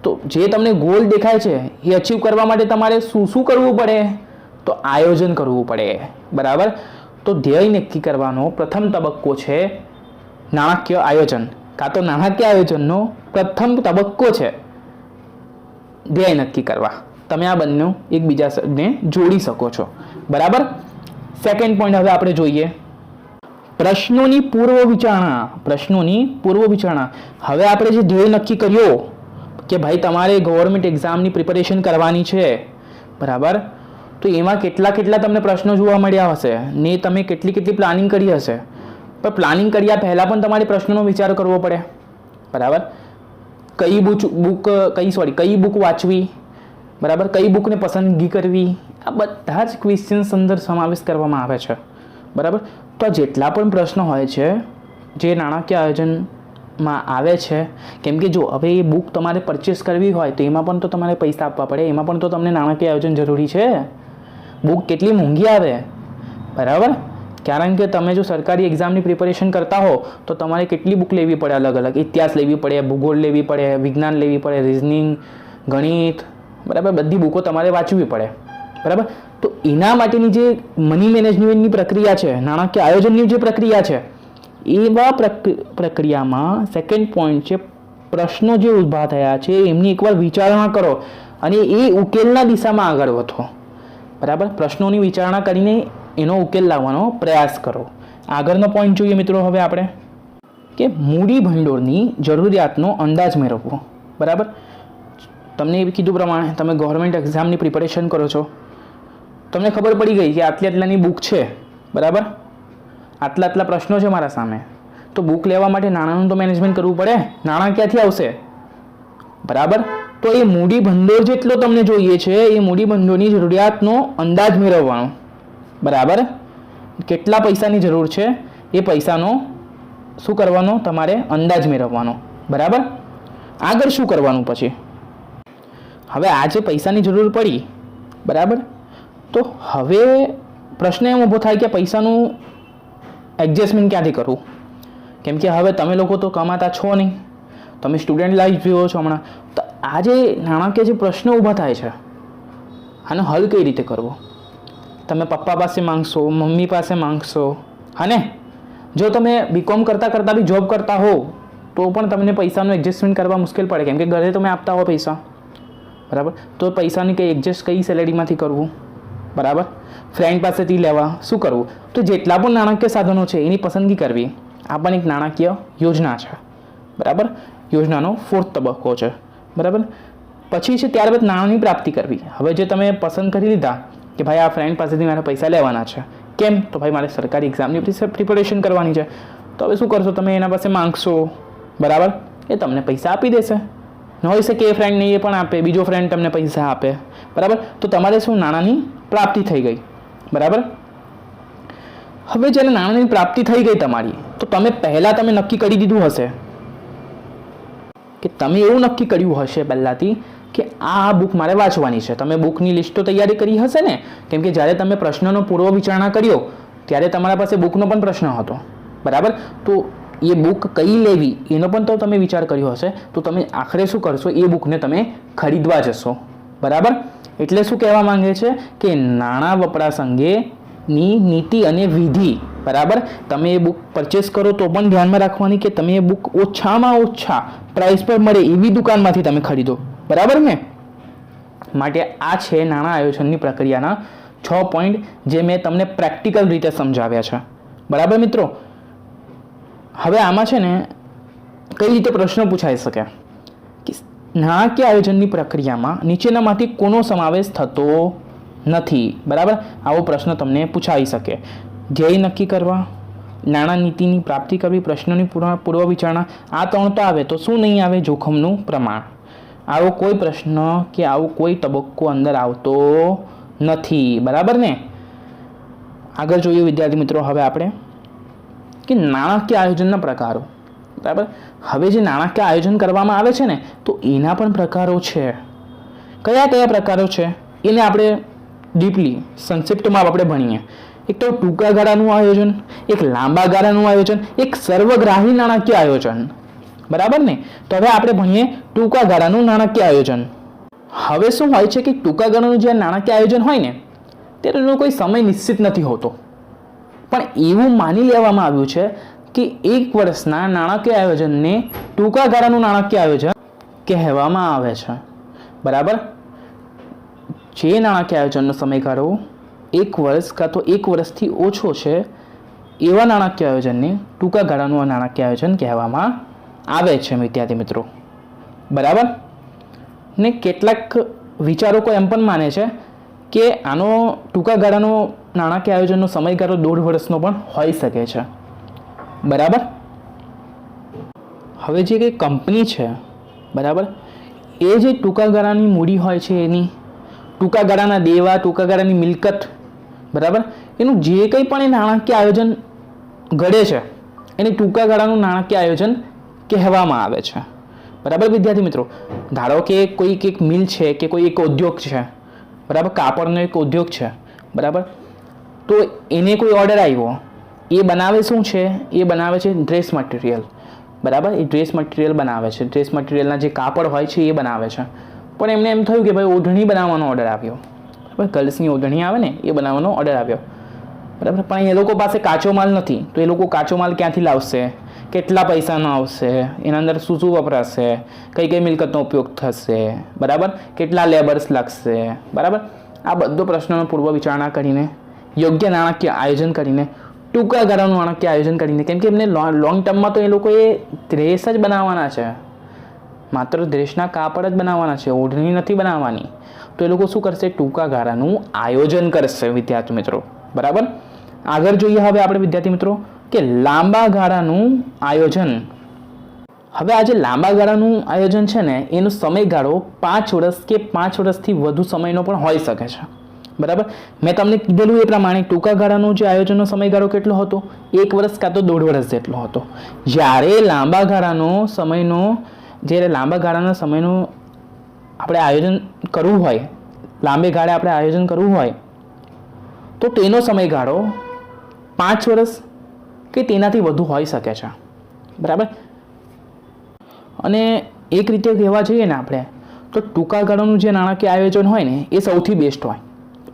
તો જે તમને ગોલ દેખાય છે એ અચીવ કરવા માટે તમારે શું કરવું પડે? તો આયોજન કરવું પડે. બરાબર, તો ધ્યેય નક્કી કરવાનો પ્રથમ તબક્કો છે નાણાકીય આયોજન, કાં તો નાણાકીય આયોજનનો પ્રથમ તબક્કો છે ધ્યેય નક્કી કરવા. તમે આ બંને એકબીજાને જોડી શકો છો. બરાબર, સેકન્ડ પોઈન્ટ હવે આપણે જોઈએ પ્રશ્નોની પૂર્વ વિચારણા. પ્રશ્નોની પૂર્વ વિચારણા. હવે આપણે જે ધ્યેય નક્કી કર્યો કે ભાઈ તમારે ગવર્મેન્ટ એક્ઝામની પ્રિપેરેશન કરવાની છે, બરાબર, તો એમાં કેટલા તમને પ્રશ્નો જોવા મળ્યા હશે ને તમે કેટલી પ્લાનિંગ કરી હશે. પણ પ્લાનિંગ કર્યા પહેલાં પણ તમારે પ્રશ્નોનો વિચાર કરવો પડે. બરાબર, કઈ બુક વાંચવી, બરાબર, કઈ બુકને પસંદગી કરવી, આ બધા જ ક્વેશ્ચન્સ અંદર સમાવેશ કરવામાં આવે છે. બરાબર, તો આ જેટલા પણ પ્રશ્નો હોય છે જે નાણાકીય આયોજનમાં આવે છે, કેમ કે જો હવે એ બુક તમારે પરચેસ કરવી હોય તો એમાં પણ તો તમારે પૈસા આપવા પડે, એમાં પણ તો તમને નાણાકીય આયોજન જરૂરી છે. બુક કેટલી મોંઘી આવે, બરાબર, કારણ કે તમે જો સરકારી એક્ઝામની પ્રિપેરેશન કરતા હો તો તમારે કેટલી બુક લેવી પડે? અલગ અલગ ઇતિહાસ લેવી પડે, ભૂગોળ લેવી પડે, વિજ્ઞાન લેવી પડે, રિઝનિંગ, ગણિત, બરાબર, બધી બુકો તમારે વાંચવી પડે. બરાબર, તો એના માટેની જે મની મેનેજમેન્ટની પ્રક્રિયા છે, નાણાકીય આયોજનની જે પ્રક્રિયા છે, એવા પ્રક્રિયામાં સેકન્ડ પોઈન્ટ છે પ્રશ્નો જે ઊભા થયા છે એમની એકવાર વિચારણા કરો અને એ ઉકેલના દિશામાં આગળ વધો. બરાબર, પ્રશ્નોની વિચારણા કરીને એનો ઉકેલ લાવવાનો પ્રયાસ કરો. આગળનો પોઈન્ટ જોઈએ મિત્રો હવે આપણે કે મૂડી ભંડોળની જરૂરિયાતનો અંદાજ મેળવવો. બરાબર, તમને એ કીધું પ્રમાણે તમે ગવર્મેન્ટ એક્ઝામની પ્રિપેરેશન કરો છો, તમને ખબર પડી ગઈ કે આટલાની બુક છે, બરાબર, આટલા પ્રશ્નો છે મારા સામે, તો બુક લેવા માટે નાણાંનું તો મેનેજમેન્ટ કરવું પડે. નાણાં ક્યાંથી આવશે? બરાબર, તો એ મૂડી ભંડોળ જેટલો તમને જોઈએ છે એ મૂડી ભંડોળની જરૂરિયાતનો અંદાજ મેળવવાનો. બરાબર, કેટલા પૈસાની જરૂર છે એ પૈસાનો શું કરવાનો? તમારે અંદાજ મેળવવાનો. બરાબર, આગળ શું કરવાનું પછી? હવે આ જે પૈસાની જરૂર પડી, બરાબર, તો હવે પ્રશ્ન એમ ઊભો થાય કે પૈસાનું એડજસ્ટમેન્ટ ક્યાંથી કરવું? કેમ કે હવે તમે લોકો તો કમાતા છો નહીં, તમે સ્ટુડન્ટ લાઈફ જીવો છો હમણાં. તો આ જે નાણાકીય જે પ્રશ્નો ઊભા થાય છે આનો હલ કઈ રીતે કરવો? તમે પપ્પા પાસે માંગશો, મમ્મી પાસે માંગશો, હા ને? જો તમે બીકોમ કરતાં કરતાં બી જોબ કરતા હો તો પણ તમને પૈસાનું એડજસ્ટમેન્ટ કરવા મુશ્કેલ પડે, કેમ કે ઘરે તમે આપતા હો પૈસા, બરાબર? તો પૈસાની કંઈ એડજસ્ટ કઈ સેલેરીમાંથી કરવું, બરાબર? ફ્રેન્ડ પાસેથી લેવા, શું કરવું? તો જેટલા પણ નાણાકીય સાધનો છે એની પસંદગી કરવી આ પણ એક નાણાકીય યોજના છે, બરાબર? યોજનાનો 4th તબક્કો છે, બરાબર? પછી છે ત્યારબાદ નાણાંની પ્રાપ્તિ કરવી. હવે જે તમે પસંદ કરી લીધા કે ભાઈ આ ફ્રેન્ડ પાસેથી મારે પૈસા લેવાના છે, કેમ? તો ભાઈ મારે સરકારી એક્ઝામની પ્રિપેરેશન કરવાની છે. તો હવે શું કરશો? તમે એના પાસે માંગશો, બરાબર? એ તમને પૈસા આપી દેશે. ન હોઈ શકે એ ફ્રેન્ડ નહીં, એ પણ આપે, બીજો ફ્રેન્ડ તમને પૈસા આપે, બરાબર? તો તમારે શું નાણાંની પ્રાપ્તિ થઈ ગઈ, બરાબર? હવે જ્યારે નાણાંની પ્રાપ્તિ થઈ ગઈ તમારી, તો તમે પહેલાં તમે નક્કી કરી દીધું હશે કે તમે એવું નક્કી કર્યું હશે પહેલાંથી કે આ બુક મારે વાંચવાની છે. તમે બુકની લિસ્ટો તૈયારી કરી હશે ને, કેમ કે જ્યારે તમે પ્રશ્નનો પૂર્વ વિચારણા કર્યો ત્યારે તમારા પાસે બુકનો પણ પ્રશ્ન હતો, બરાબર? તો એ બુક કઈ લેવી એનો પણ તો તમે વિચાર કર્યો હશે. તો તમે આખરે શું કરશો? એ બુકને તમે ખરીદવા જશો, બરાબર? એટલે શું કહેવા માંગે છે કે નાણાં વપરાશ અંગેની નીતિ અને વિધિ, બરાબર? તમે એ બુક પરચેસ કરો તો પણ ધ્યાનમાં રાખવાની કે તમે એ બુક ઓછામાં ઓછા પ્રાઇસ પર મળે એવી દુકાનમાંથી તમે ખરીદો, બરાબર ને? માટે આ છે નાણાં આયોજનની પ્રક્રિયાના 6 પોઈન્ટ જે મેં તમને પ્રેક્ટિકલ રીતે સમજાવ્યા છે, બરાબર મિત્રો? હવે આમાં છે ને કઈ રીતે પ્રશ્નો પૂછાઈ શકે કે નાણાકીય આયોજનની પ્રક્રિયામાં નીચેનામાંથી કોનો સમાવેશ થતો નથી, બરાબર? આવો પ્રશ્ન તમને પૂછાઈ શકે. ધ્યેય નક્કી કરવા, નાણાં નીતિની પ્રાપ્તિ કરવી, પ્રશ્નોની પૂર્વ વિચારણા, આ 3 તો આવે. તો શું નહીં આવે? જોખમનું પ્રમાણ. આવો કોઈ પ્રશ્ન કે આવો કોઈ તબક્કો અંદર આવતો નથી, બરાબર ને? આગળ જોઈએ વિદ્યાર્થી મિત્રો હવે આપણે કે નાણાકીય આયોજનના પ્રકારો, બરાબર? હવે જે નાણાકીય આયોજન કરવામાં આવે છે ને તો એના પણ પ્રકારો છે. કયા કયા પ્રકારો છે એને આપણે ડીપલી સંક્ષિપ્તમાં આપણે ભણીએ. એક તો ટૂંકા ગાળાનું આયોજન, એક લાંબા ગાળાનું આયોજન, એક સર્વગ્રાહી નાણાકીય આયોજન, બરાબર ને? તો હવે આપણે ભણીએ ટૂંકા ગાળાનું નાણાકીય આયોજન. હવે શું હોય છે કે ટૂંકા ગાળાનું જે નાણાકીય આયોજન હોય ને ત્યારે એનો કોઈ સમય નિશ્ચિત નથી હોતો, પણ એવું માની લેવામાં આવ્યું છે કે 1 વર્ષના નાણાકીય આયોજનને ટૂંકા ગાળાનું નાણાકીય આયોજન કહેવામાં આવે છે, બરાબર? જે નાણાકીય આયોજનનો સમયગાળો 1 વર્ષ કાં તો 1 વર્ષથી ઓછો છે એવા નાણાકીય આયોજનને ટૂંકા ગાળાનું નાણાકીય આયોજન કહેવામાં આવે છે વિદ્યાર્થી મિત્રો, બરાબર? ને કેટલાક વિચારકો એમ પણ માને છે કે આનો ટૂંકા ગાળાનો નાણાકીય આયોજનનો સમયગાળો 1.5 વર્ષનો પણ હોઈ શકે છે, બરાબર? હવે જે કંઈ કંપની છે, બરાબર, એ જે ટૂંકા ગાળાની મૂડી હોય છે એની ટૂંકા ગાળાના દેવા, ટૂંકા ગાળાની મિલકત, બરાબર, એનું જે કંઈ પણ એ નાણાકીય આયોજન ઘડે છે એને ટૂંકા ગાળાનું નાણાકીય આયોજન કહેવામાં આવે છે, બરાબર વિદ્યાર્થી મિત્રો? ધારો કે કોઈ એક મિલ છે કે કોઈ એક ઉદ્યોગ છે, બરાબર? કાપડનો એક ઉદ્યોગ છે, બરાબર? તો એને કોઈ ઓર્ડર આવ્યો, એ બનાવે શું છે? એ બનાવે છે ડ્રેસ મટીરિયલ, બરાબર? એ ડ્રેસ મટીરિયલ બનાવે છે, ડ્રેસ મટીરિયલના જે કાપડ હોય છે એ બનાવે છે. પણ એમને એમ થયું કે ભાઈ ઓઢણી બનાવવાનો ઓર્ડર આવ્યો, બરાબર? ગર્લ્સની ઓઢણી આવે ને એ બનાવવાનો ઓર્ડર આવ્યો, બરાબર? પણ એ લોકો પાસે કાચો માલ નથી, તો એ લોકો કાચો માલ ક્યાંથી લાવશે? કેટલા પૈસાનો આવશે? એના અંદર શું શું વપરાશે? કઈ કઈ મિલકતનો ઉપયોગ થશે, બરાબર? કેટલા લેબર્સ લાગશે, બરાબર? આ બધો પ્રશ્નોનો પૂર્વ વિચારણા કરીને યોગ્ય નાણાકીય આયોજન કરીને ટૂંકા ગાળાનું નાણાકીય આયોજન કરીને, કેમ કે એમને લોંગ ટર્મમાં તો એ લોકોએ ડ્રેસ જ બનાવવાના છે, માત્ર ડ્રેસના કાપડ જ બનાવવાના છે, ઓઢણી નથી બનાવવાની. તો એ લોકો શું કરશે? ટૂંકા ગાળાનું આયોજન કરશે વિદ્યાર્થી મિત્રો, બરાબર? આગળ જોઈએ હવે આપણે વિદ્યાર્થી મિત્રો કે લાંબા ગાળાનું આયોજન. હવે આ જે લાંબા ગાળાનું આયોજન છે ને એનો સમયગાળો 5 વર્ષ કે 5 વર્ષથી વધુ સમયનો પણ હોઈ શકે છે, બરાબર? મેં તમને કીધેલું એ પ્રમાણે ટૂંકા ગાળાનો જે આયોજનનો સમયગાળો કેટલો હતો? 1 વર્ષ કાં તો 1.5 વર્ષ જેટલો હતો. જ્યારે લાંબા ગાળાના સમયનું આપણે આયોજન કરવું હોય, લાંબે ગાળે આપણે આયોજન કરવું હોય તો તેનો સમયગાળો 5 વર્ષ કે તેનાથી વધુ હોઈ શકે છે, બરાબર? અને એક રીતે કહેવા જઈએ ને આપણે તો ટૂંકા ગાળાનું જે નાણાકીય આયોજન હોય ને એ સૌથી બેસ્ટ હોય,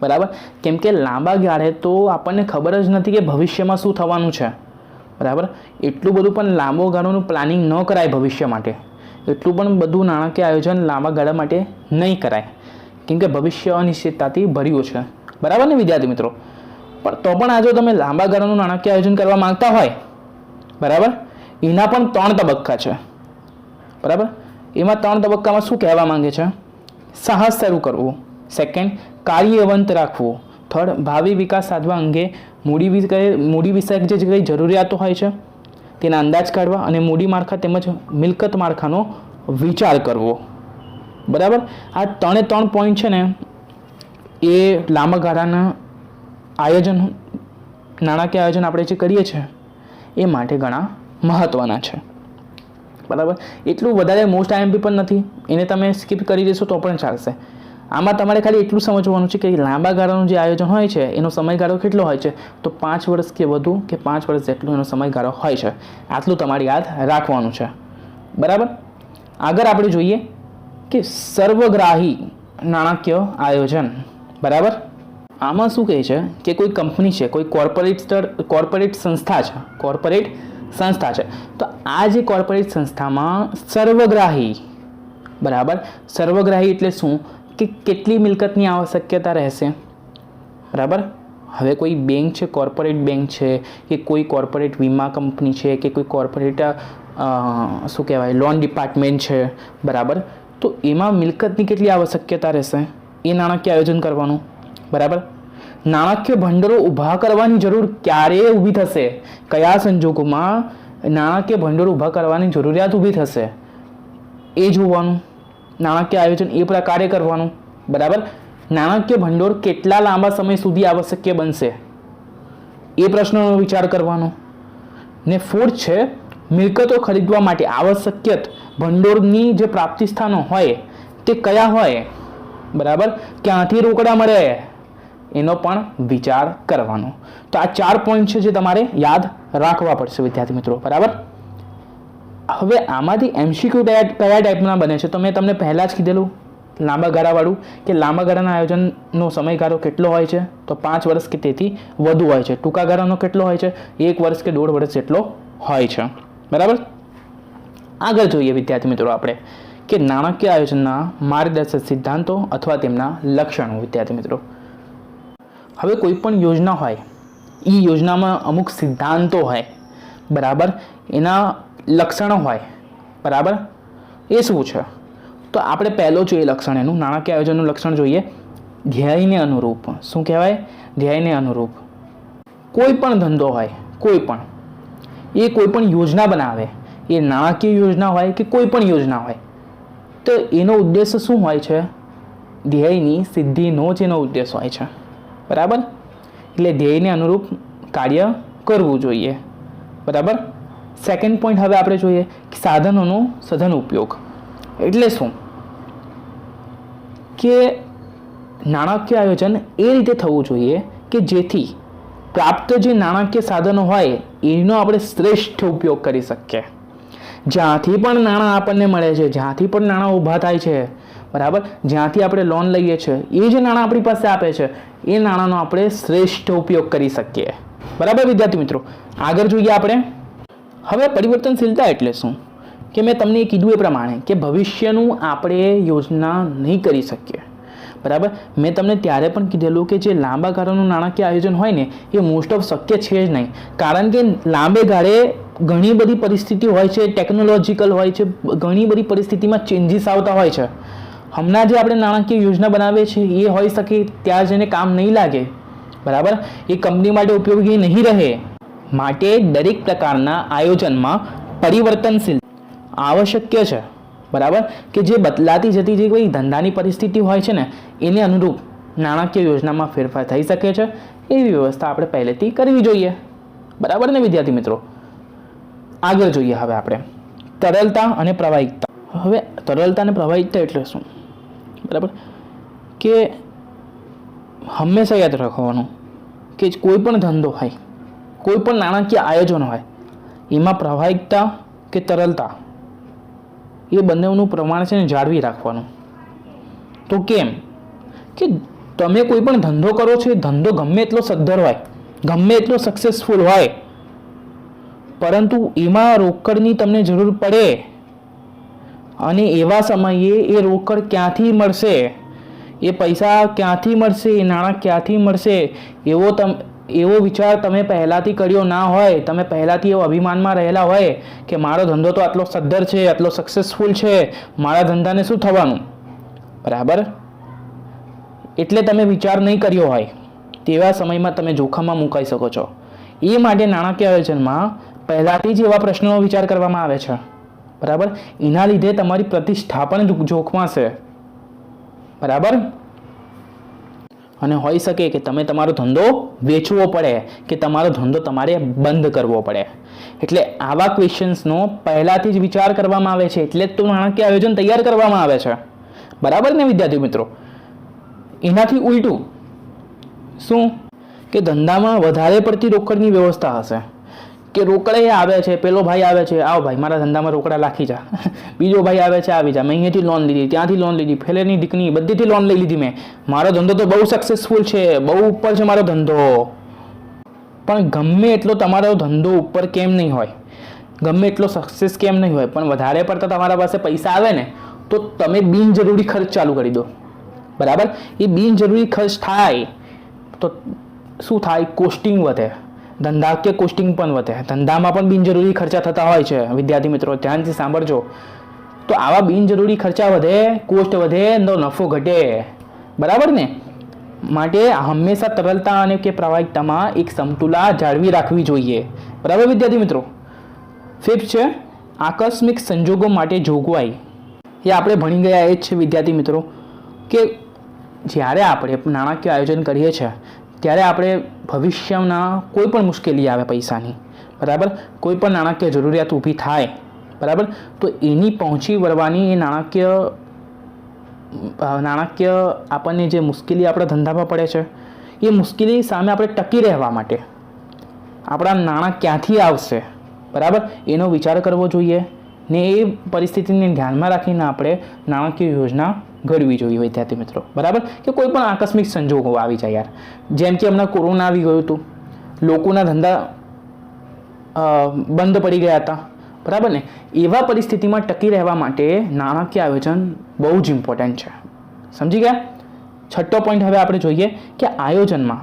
બરાબર, કેમ કે લાંબા ગાળે તો આપણને ખબર જ નથી કે ભવિષ્યમાં શું થવાનું છે. બરાબર, એટલું બધું પણ લાંબો ગાળાનું પ્લાનિંગ ન કરાય ભવિષ્ય માટે, એટલું પણ બધું નાણાકીય આયોજન લાંબા ગાળા માટે નહીં કરાય, કેમ કે ભવિષ્ય અનિશ્ચિતતાથી ભર્યું છે. બરાબર ને વિદ્યાર્થી મિત્રો? પણ તો પણ આ જો તમે લાંબા ગાળાનું નાણાકીય આયોજન કરવા માંગતા હોય, બરાબર, એના પણ 3 તબક્કા છે. બરાબર, એમાં 3 તબક્કામાં શું કહેવા માંગે છે? સાહસ શરૂ કરવું, સેકન્ડ કાર્યવંત રાખવું, થર્ડ ભાવિ વિકાસ સાધવા અંગે મૂડી વિષયક જે કંઈ જરૂરિયાતો હોય છે તેના અંદાજ કાઢવા અને મૂડી માળખા તેમજ મિલકત માળખાનો વિચાર કરવો. બરાબર, આ 3 પોઈન્ટ છે ને એ લાંબા ગાળાના આયોજન, નાણાકીય આયોજન આપણે જે કરીએ છીએ એ માટે ઘણા મહત્ત્વના છે. બરાબર, એટલું વધારે મોસ્ટ આઈએમપી પણ નથી, એને તમે સ્કીપ કરી દેશો તો પણ ચાલશે. આમાં તમારે ખાલી એટલું સમજવાનું છે કે લાંબા ગાળાનું જે આયોજન હોય છે એનો સમયગાળો કેટલો હોય છે, તો 5 વર્ષ કે વધુ કે 5 વર્ષ જેટલો એનો સમયગાળો હોય છે. આટલું તમારે યાદ રાખવાનું છે. બરાબર, આગળ આપણે જોઈએ કે સર્વગ્રાહી નાણાકીય આયોજન. બરાબર, આમાં શું કહે છે કે કોઈ કંપની છે, કોઈ કોર્પોરેટ સંસ્થા છે, તો આ જે કોર્પોરેટ સંસ્થામાં સર્વગ્રાહી, બરાબર, સર્વગ્રાહી એટલે શું કે કેટલી મિલકતની આવશ્યકતા રહેશે. બરાબર, હવે કોઈ બેંક છે, કોર્પોરેટ બેંક છે, કે કોઈ કોર્પોરેટ વીમા કંપની છે, કે કોઈ કોર્પોરેટ શું કહેવાય લોન ડિપાર્ટમેન્ટ છે. બરાબર, તો એમાં મિલકતની કેટલી આવશ્યકતા રહેશે એ નાણાકીય આયોજન કરવાનું. બરાબર, નાણાકીય ભંડોળો ઊભા કરવાની જરૂર ક્યારે ઊભી થશે, કયા સંજોગોમાં નાણાકીય ભંડોળ ઊભા કરવાની જરૂરિયાત ઊભી થશે એ જોવાનું. નાણાકીય આયોજન એ પ્રકારે કરવાનું. બરાબર, નાણાકીય ભંડોળ કેટલા લાંબા સમય સુધી આવશ્યક બનશે એ પ્રશ્નનો વિચાર કરવાનો. ને 4th છે મિલકતો ખરીદવા માટે આવશ્યક ભંડોળની જે પ્રાપ્તિ સ્થાનો હોય તે કયા હોય. બરાબર, ક્યાંથી રોકડા મળે એનો પણ વિચાર કરવાનો. તો આ 4 પોઈન્ટ છે જે તમારે યાદ રાખવા પડશે વિદ્યાર્થી મિત્રો. બરાબર, હવે આમાંથી MCQ કયા ટાઈપના બને છે તો મેં તમને પહેલાં જ કીધેલું લાંબા ગાળાવાળું કે લાંબા ગાળાના આયોજનનો સમયગાળો કેટલો હોય છે, તો 5 વર્ષ કે તેથી વધુ હોય છે. ટૂંકા ગાળાનો કેટલો હોય છે, 1 વર્ષ કે 1.5 વર્ષ જેટલો હોય છે. બરાબર, આગળ જોઈએ વિદ્યાર્થી મિત્રો આપણે કે નાણાકીય આયોજનના માર્ગદર્શક સિદ્ધાંતો અથવા તેમના લક્ષણો. વિદ્યાર્થી મિત્રો, હવે કોઈ પણ યોજના હોય એ યોજનામાં અમુક સિદ્ધાંતો હોય. બરાબર, એના લક્ષણો હોય. બરાબર, એ શું છે તો આપણે પહેલો જોઈએ લક્ષણ એનું, નાણાકીય આયોજનનું લક્ષણ જોઈએ ધ્યેયને અનુરૂપ. શું કહેવાય? ધ્યેયને અનુરૂપ. કોઈ પણ ધંધો હોય, કોઈ પણ યોજના બનાવે, એ નાણાકીય યોજના હોય કે કોઈ પણ યોજના હોય, તો એનો ઉદ્દેશ શું હોય છે? ધ્યેયની સિદ્ધિનો જ એનો ઉદ્દેશ હોય છે. બરાબર, એટલે ધ્યેયને અનુરૂપ કાર્ય કરવું જોઈએ. બરાબર, સેકન્ડ પોઈન્ટ હવે આપણે જોઈએ કે સાધનોનો સઘન ઉપયોગ. એટલે શું કે નાણાકીય આયોજન એ રીતે થવું જોઈએ કે જેથી પ્રાપ્ત જે નાણાકીય સાધનો હોય એનો આપણે શ્રેષ્ઠ ઉપયોગ કરી શકીએ. જ્યાંથી પણ નાણાં આપણને મળે છે, જ્યાંથી પણ નાણાં ઊભા થાય છે, બરાબર, જ્યાંથી આપણે લોન લઈએ છીએ એ જે નાણાં આપણી પાસે આપે છે એ નાણાંનો આપણે શ્રેષ્ઠ ઉપયોગ કરી શકીએ. બરાબર વિદ્યાર્થી મિત્રો, આગળ જોઈએ આપણે હવે પરિવર્તનશીલતા એટલે શું કે મેં તમને કીધું એ પ્રમાણે કે ભવિષ્યનું આપણે યોજના નહીં કરી શકીએ. બરાબર, મેં તમને ત્યારે પણ કીધેલું કે જે લાંબા ગાળાનું નાણાકીય આયોજન હોય ને એ મોસ્ટ ઓફ શક્ય છે જ નહીં, કારણ કે લાંબે ગાળે ઘણી બધી પરિસ્થિતિ હોય છે, ટેકનોલોજીકલ હોય છે, ઘણી બધી પરિસ્થિતિમાં ચેન્જીસ આવતા હોય છે. હમણાં જે આપણે નાણાકીય યોજના બનાવીએ છીએ એ હોઈ શકે ત્યાં જઈને કામ નહીં લાગે. બરાબર, એ કંપની માટે ઉપયોગી નહીં રહે. માટે દરેક પ્રકારના આયોજનમાં પરિવર્તનશીલ આવશ્યક છે. બરાબર, કે જે બદલાતી જતી જે કોઈ ધંધાની પરિસ્થિતિ હોય છે ને એને અનુરૂપ નાણાકીય યોજનામાં ફેરફાર થઈ શકે છે. એવી વ્યવસ્થા આપણે પહેલેથી કરવી જોઈએ. બરાબર ને વિદ્યાર્થી મિત્રો? આગળ જોઈએ હવે આપણે તરલતા અને પ્રવાહિકતા. હવે તરલતા અને પ્રવાહિકતા એટલે શું? બરાબર, કે હંમેશા યાદ રાખવાનું કે કોઈ પણ ધંધો હોય, કોઈ પણ નાણાકીય આયોજન હોય, એમાં પ્રવાહિકતા કે તરલતા એ બંનેનું પ્રમાણ છે ને જાળવી રાખવાનું. તો કેમ કે તમે કોઈ પણ ધંધો કરો છો, ધંધો ગમે એટલો સદ્ધર હોય, ગમે એટલો સક્સેસફુલ હોય, પરંતુ એમાં રોકડની તમને જરૂર પડે અને એવા સમયે એ રોકડ ક્યાંથી મળશે, એ પૈસા ક્યાંથી મળશે, એ નાણાં ક્યાંથી મળશે, એવો વિચાર તમે પહેલાંથી કર્યો ના હોય, તમે પહેલાંથી એવો અભિમાનમાં રહેલા હોય કે મારો ધંધો તો આટલો સદ્ધર છે, આટલો સક્સેસફુલ છે, મારા ધંધાને શું થવાનું, બરાબર? એટલે તમે વિચાર નહીં કર્યો હોય તેવા સમયમાં તમે જોખમમાં મુકાઈ શકો છો. એ માટે નાણાકીય આયોજનમાં પહેલાંથી જ એવા પ્રશ્નોનો વિચાર કરવામાં આવે છે, બરાબર? એના લીધે તમારી પ્રતિષ્ઠા પણ જોખમાશે, બરાબર? અને હોઈ શકે કે તમે તમારો ધંધો વેચવો પડે કે તમારો ધંધો તમારે બંધ કરવો પડે. એટલે આવા ક્વેશ્ચન્સનો પહેલાંથી જ વિચાર કરવામાં આવે છે, એટલે જ તો નાણાકીય આયોજન તૈયાર કરવામાં આવે છે, બરાબર ને વિદ્યાર્થી મિત્રો? એનાથી ઉલટું શું કે ધંધામાં વધારે પડતી રોકડની વ્યવસ્થા હશે કે રોકડે આવે છે, પેલો ભાઈ આવે છે, આવો ભાઈ મારા ધંધામાં રોકડા રાખી જા, બીજો ભાઈ આવે છે, આવી જા, મેં અહીંયાથી લોન લીધી, ત્યાંથી લોન લીધી, ફેલેની દીકની બધીથી લોન લઈ લીધી મેં, મારો ધંધો તો બહુ સક્સેસફુલ છે, બહુ ઉપર છે મારો ધંધો. પણ ગમે એટલો તમારો ધંધો ઉપર કેમ નહીં હોય, ગમે એટલો સક્સેસ કેમ નહીં હોય, પણ વધારે પડતા તમારા પાસે પૈસા આવે ને તો તમે બિનજરૂરી ખર્ચ ચાલુ કરી દો, બરાબર? એ બિનજરૂરી ખર્ચ થાય તો શું થાય? કોસ્ટિંગ વધે, ધંધાકીય કોસ્ટિંગ પણ વધે, ધંધામાં પણ બિનજરૂરી ખર્ચા થતા હોય છે. વિદ્યાર્થી મિત્રો ધ્યાનથી સાંભળજો. તો આવા બિનજરૂરી ખર્ચા વધે, કોસ્ટ વધે તો નફો ઘટે, બરાબર ને? માટે હંમેશા તરલતા અને કે પ્રામાણિકતામાં એક સમતુલા જાળવી રાખવી જોઈએ, બરાબર વિદ્યાર્થી મિત્રો? ફિફ્થ છે આકસ્મિક સંજોગો માટે જોગવાઈ. એ આપણે ભણી ગયા એ જ છે વિદ્યાર્થી મિત્રો કે જ્યારે આપણે નાણાકીય આયોજન કરીએ છીએ ત્યારે આપણે ભવિષ્યના કોઈ પણ મુશ્કેલી આવે પૈસાની, બરાબર? કોઈ પણ નાણાકીય જરૂરિયાત ઊભી થાય, બરાબર? તો એની પહોંચી વળવાની એ નાણાકીય આપણને જે મુશ્કેલી આપણા ધંધામાં પડે છે એ મુશ્કેલી સામે આપણે ટકી રહેવા માટે આપણા નાણાં ક્યાંથી આવશે, બરાબર? એનો વિચાર કરવો જોઈએ ને એ પરિસ્થિતિને ધ્યાનમાં રાખીને આપણે નાણાકીય યોજના ઘડવી જોઈએ વિદ્યાર્થી મિત્રો, બરાબર? કે કોઈ પણ આકસ્મિક સંજોગો આવી જાય યાર, જેમ કે હમણાં કોરોના આવી ગયું હતું, લોકોના ધંધા બંધ પડી ગયા હતા, બરાબર ને? એવા પરિસ્થિતિમાં ટકી રહેવા માટે નાણાકીય આયોજન બહુ જ ઇમ્પોર્ટન્ટ છે. સમજી ગયા? છઠ્ઠો પોઈન્ટ હવે આપણે જોઈએ કે આયોજનમાં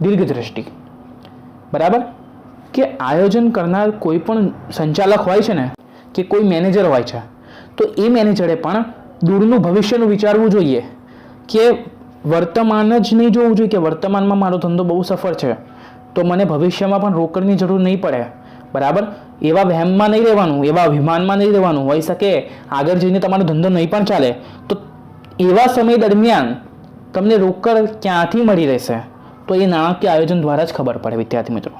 દીર્ઘદ્રષ્ટિ, બરાબર? કે આયોજન કરનાર કોઈ પણ સંચાલક હોય છે ને કે કોઈ મેનેજર હોય છે તો એ મેનેજરે પણ દૂરનું ભવિષ્યનું વિચારવું જોઈએ કે વર્તમાન જ નહીં જોવું જોઈએ કે વર્તમાનમાં મારો ધંધો બહુ સફળ છે તો મને ભવિષ્યમાં પણ રોકડની જરૂર નહીં પડે, બરાબર? એવા વહેમમાં નહીં રહેવાનું, એવા અભિમાનમાં નહીં રહેવાનું. હોઈ શકે આગળ જઈને તમારો ધંધો નહીં પણ ચાલે તો એવા સમય દરમિયાન તમને રોકડ ક્યાંથી મળી રહેશે તો એ નાણાકીય આયોજન દ્વારા જ ખબર પડે વિદ્યાર્થી મિત્રો,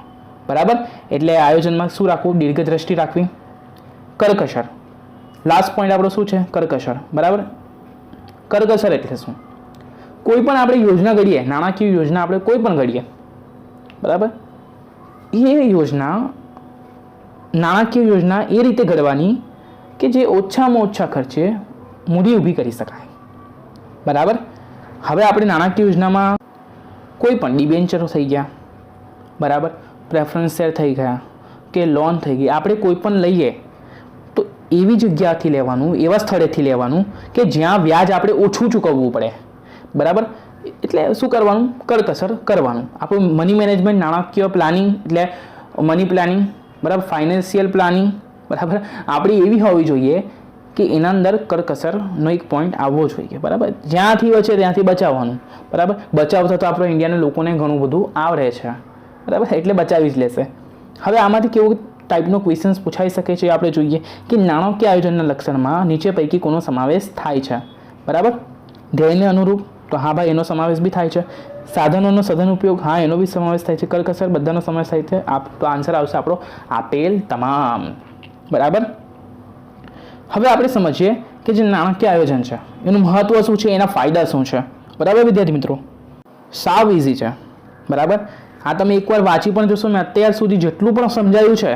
બરાબર? એટલે આયોજનમાં શું રાખવું? દીર્ઘદ્રષ્ટિ રાખવી. કરકસર, લાસ્ટ પોઈન્ટ આપણો શું છે? કરકસર, બરાબર? કરકસર એટલે શું? કોઈ પણ આપણે યોજના ઘડીએ, નાણાકીય યોજના આપણે કોઈ પણ ઘડીએ, બરાબર? એ યોજના નાણાકીય યોજના એ રીતે ઘડવાની કે જે ઓછામાં ઓછા ખર્ચે મૂડી ઊભી કરી શકાય, બરાબર? હવે આપણે નાણાકીય યોજનામાં કોઈ પણ ડિબેન્ચરો થઈ ગયા, બરાબર? પ્રેફરન્સ શેર થઈ ગયા કે લોન થઈ ગઈ, આપણે કોઈ પણ લઈએ તો એવી જગ્યાથી લેવાનું, એવા સ્થળેથી લેવાનું કે જ્યાં વ્યાજ આપણે ઓછું ચૂકવવું પડે, બરાબર? એટલે શું કરવાનું? કરકસર કરવાનું. આપણું મની મેનેજમેન્ટ, નાણાકીય પ્લાનિંગ એટલે મની પ્લાનિંગ, બરાબર? ફાઇનાન્શિયલ પ્લાનિંગ, બરાબર? આપણી એવી હોવી જોઈએ કે એના અંદર કરકસરનો એક પોઈન્ટ આવવો જોઈએ, બરાબર? જ્યાંથી બચે ત્યાંથી બચાવવાનું, બરાબર? બચાવતા તો આપણે ઇન્ડિયાના લોકોને ઘણું બધું આવડે છે, બરાબર? એટલે બચાવી જ લેશે. હવે આમાંથી કેવું ટાઈપનો ક્વેશ્ચન્સ પૂછાઈ શકે છે આપણે જોઈએ કે નાણાકીય આયોજનના લક્ષણમાં નીચે પૈકી કોનો સમાવેશ થાય છે, બરાબર? ધ્યેયને અનુરૂપ, તો હા ભાઈ એનો સમાવેશ બી થાય છે. સાધનોનો સઘન ઉપયોગ, હા એનો બી સમાવેશ થાય છે. કરકસર, બધાનો સમાવેશ થાય છે. તો આન્સર આવશે આપણો આપેલ તમામ, બરાબર? હવે આપણે સમજીએ કે જે નાણાકીય આયોજન છે એનું મહત્વ શું છે, એના ફાયદા શું છે, બરાબર વિદ્યાર્થી મિત્રો? સાવ ઇઝી છે, બરાબર? આ તમે એકવાર વાંચી પણ જોશો, મેં અત્યાર સુધી જેટલું પણ સમજાયું છે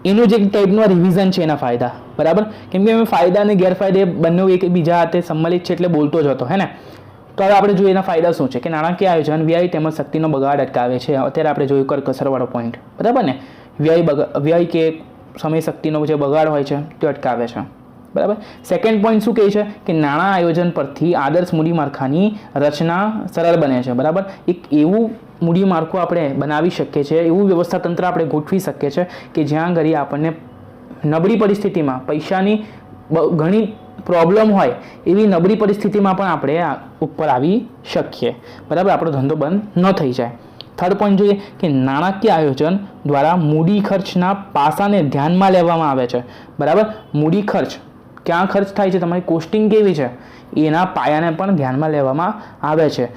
એનું જ એક ટાઈપનું રિવિઝન છે એના ફાયદા, બરાબર? કેમ કે મેં ફાયદા અને ગેરફાયદે બંને એકબીજા હાથે સંમલિત છે એટલે બોલતો જ હતો, હે ને? તો હવે આપણે જોઈએ એના ફાયદા શું છે કે નાણાકીય આયોજન વ્યય તેમજ શક્તિનો બગાડ અટકાવે છે. અત્યારે આપણે જોયું કરકસરવાળો પોઈન્ટ, બરાબર ને, વ્યય કે સમય શક્તિનો જે બગાડ હોય છે તે અટકાવે છે, બરાબર. સેકન્ડ પોઈન્ટ શું કહે છે કે નાણાં આયોજન પરથી આદર્શ મૂડી માળખાની રચના સરળ બને છે, બરાબર. એક એવું મૂડી માળખું આપણે બનાવી શકીએ છીએ, એવું વ્યવસ્થા તંત્ર આપણે ગોઠવી શકીએ છીએ કે જ્યાં ઘડી આપણને નબળી પરિસ્થિતિમાં પૈસાની ઘણી પ્રોબ્લેમ હોય એવી નબળી પરિસ્થિતિમાં પણ આપણે ઉપર આવી શકીએ, બરાબર. આપણો ધંધો બંધ ન થઈ જાય. થર્ડ પોઈન્ટ જોઈએ કે નાણાકીય આયોજન દ્વારા મૂડી ખર્ચના પાસાને ધ્યાનમાં લેવામાં આવે છે, બરાબર. મૂડી ખર્ચ ક્યાં ખર્ચ થાય છે, તમારી કોસ્ટિંગ કેવી છે, એના પાયાને પણ ધ્યાનમાં લેવામાં આવે છે,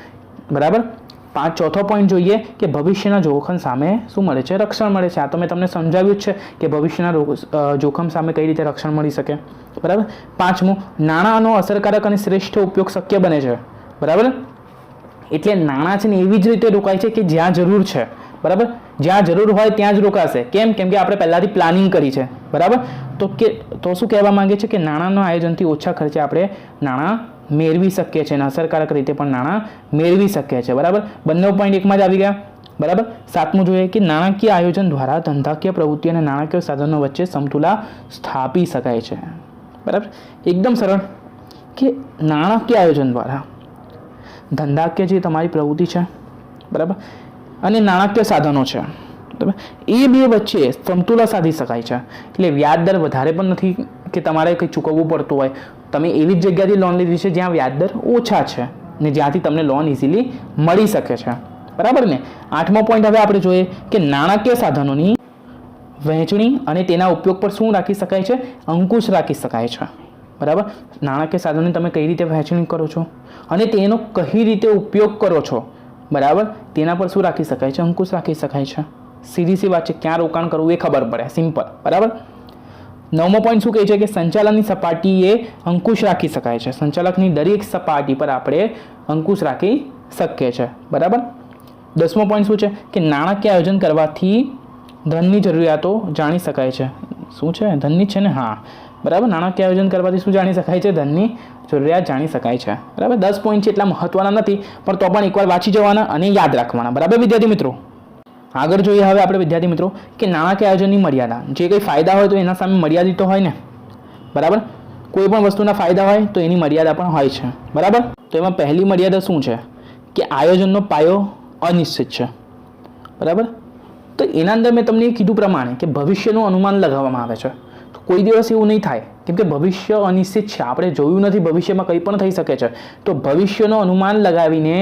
બરાબર. ચોથો પોઈન્ટ જોઈએ કે ભવિષ્યના જોખમ સામે શું મળે છે, રક્ષણ મળે છે. આ તો મેં તમને સમજાવ્યું જ છે કે ભવિષ્યના જોખમ સામે કઈ રીતે રક્ષણ મળી શકે, બરાબર. પાંચમું, નાણાંનો અસરકારક અને શ્રેષ્ઠ ઉપયોગ શક્ય બને છે, બરાબર. એટલે નાણાં છે ને એવી જ રીતે રોકાય છે કે જ્યાં જરૂર છે, બરાબર. જ્યાં જરૂર હોય ત્યાં જ રોકાશે. કેમ કે આપણે પહેલાંથી પ્લાનિંગ કરી છે, બરાબર. તો શું કહેવા માંગે છે કે નાણાંના આયોજનથી ઓછા ખર્ચે આપણે નાણાં મેળવી શકીએ છીએ અને અસરકારક રીતે પણ નાણાં મેળવી શકીએ છીએ, બરાબર. બંને પોઈન્ટ એકમાં જ આવી ગયા, બરાબર. સાતમું જોઈએ કે નાણાકીય આયોજન દ્વારા ધંધાકીય પ્રવૃત્તિ અને નાણાકીય સાધનો વચ્ચે સમતુલા સ્થાપી શકાય છે, બરાબર. એકદમ સરળ કે નાણાકીય આયોજન દ્વારા ધંધાકીય જે તમારી પ્રવૃત્તિ છે, બરાબર, અને નાણાકીય સાધનો છે, બરાબર, એ બે વચ્ચે સમતુલા સાધી શકાય છે. એટલે વ્યાજ દર વધારે પણ નથી કે તમારે કંઈ ચૂકવવું પડતું હોય. તમે એવી જ જગ્યાથી લોન લીધી છે જ્યાં વ્યાજ દર ઓછા છે ને જ્યાંથી તમને લોન ઇઝીલી મળી શકે છે, બરાબર ને. આઠમો પોઈન્ટ હવે આપણે જોઈએ કે નાણાકીય સાધનોની વહેંચણી અને તેના ઉપયોગ પર શું રાખી શકાય છે, અંકુશ રાખી શકાય છે, બરાબર. નાણાકીય સાધનોની તમે કઈ રીતે વહેંચણી કરો છો અને તેનો કઈ રીતે ઉપયોગ કરો છો, બરાબર, તેના પર શું રાખી શકાય છે, અંકુશ રાખી શકાય છે. સીધી સી વાત છે, ક્યાં રોકાણ કરવું એ ખબર પડે, સિમ્પલ, બરાબર. નવમો પોઈન્ટ શું કહે છે કે સંચાલનની સપાટીએ અંકુશ રાખી શકાય છે. સંચાલકની દરેક સપાટી પર આપણે અંકુશ રાખી શકીએ છીએ, બરાબર. 10મો પોઈન્ટ શું છે કે નાણાકીય આયોજન કરવાથી ધનની જરૂરિયાતો જાણી શકાય છે. શું છે, ધનની છે ને, હા, બરાબર. નાણાકીય આયોજન કરવાથી શું જાણી શકાય છે, ધનની જરૂરિયાત જાણી શકાય છે, બરાબર. 10 પોઈન્ટ છે એટલા મહત્વના નથી પણ તો પણ એકવાર વાંચી જવાના અને યાદ રાખવાના, બરાબર વિદ્યાર્થી મિત્રો. આગળ જોઈએ હવે આપણે વિદ્યાર્થી મિત્રો કે નાણાકીય આયોજનની મર્યાદા. જે કંઈ ફાયદા હોય તો એના સામે મર્યાદિત તો હોય ને, બરાબર. કોઈ પણ વસ્તુના ફાયદા હોય તો એની મર્યાદા પણ હોય છે, બરાબર. તો એમાં પહેલી મર્યાદા શું છે કે આયોજનનો પાયો અનિશ્ચિત છે, બરાબર. તો એના અંદર મેં તમને કીધું પ્રમાણે કે ભવિષ્યનું અનુમાન લગાવવામાં આવે છે. તો કોઈ દિવસ એવું નહીં થાય કેમ કે ભવિષ્ય અનિશ્ચિત છે, આપણે જોયું નથી, ભવિષ્યમાં કંઈ પણ થઈ શકે છે. તો ભવિષ્યનું અનુમાન લગાવીને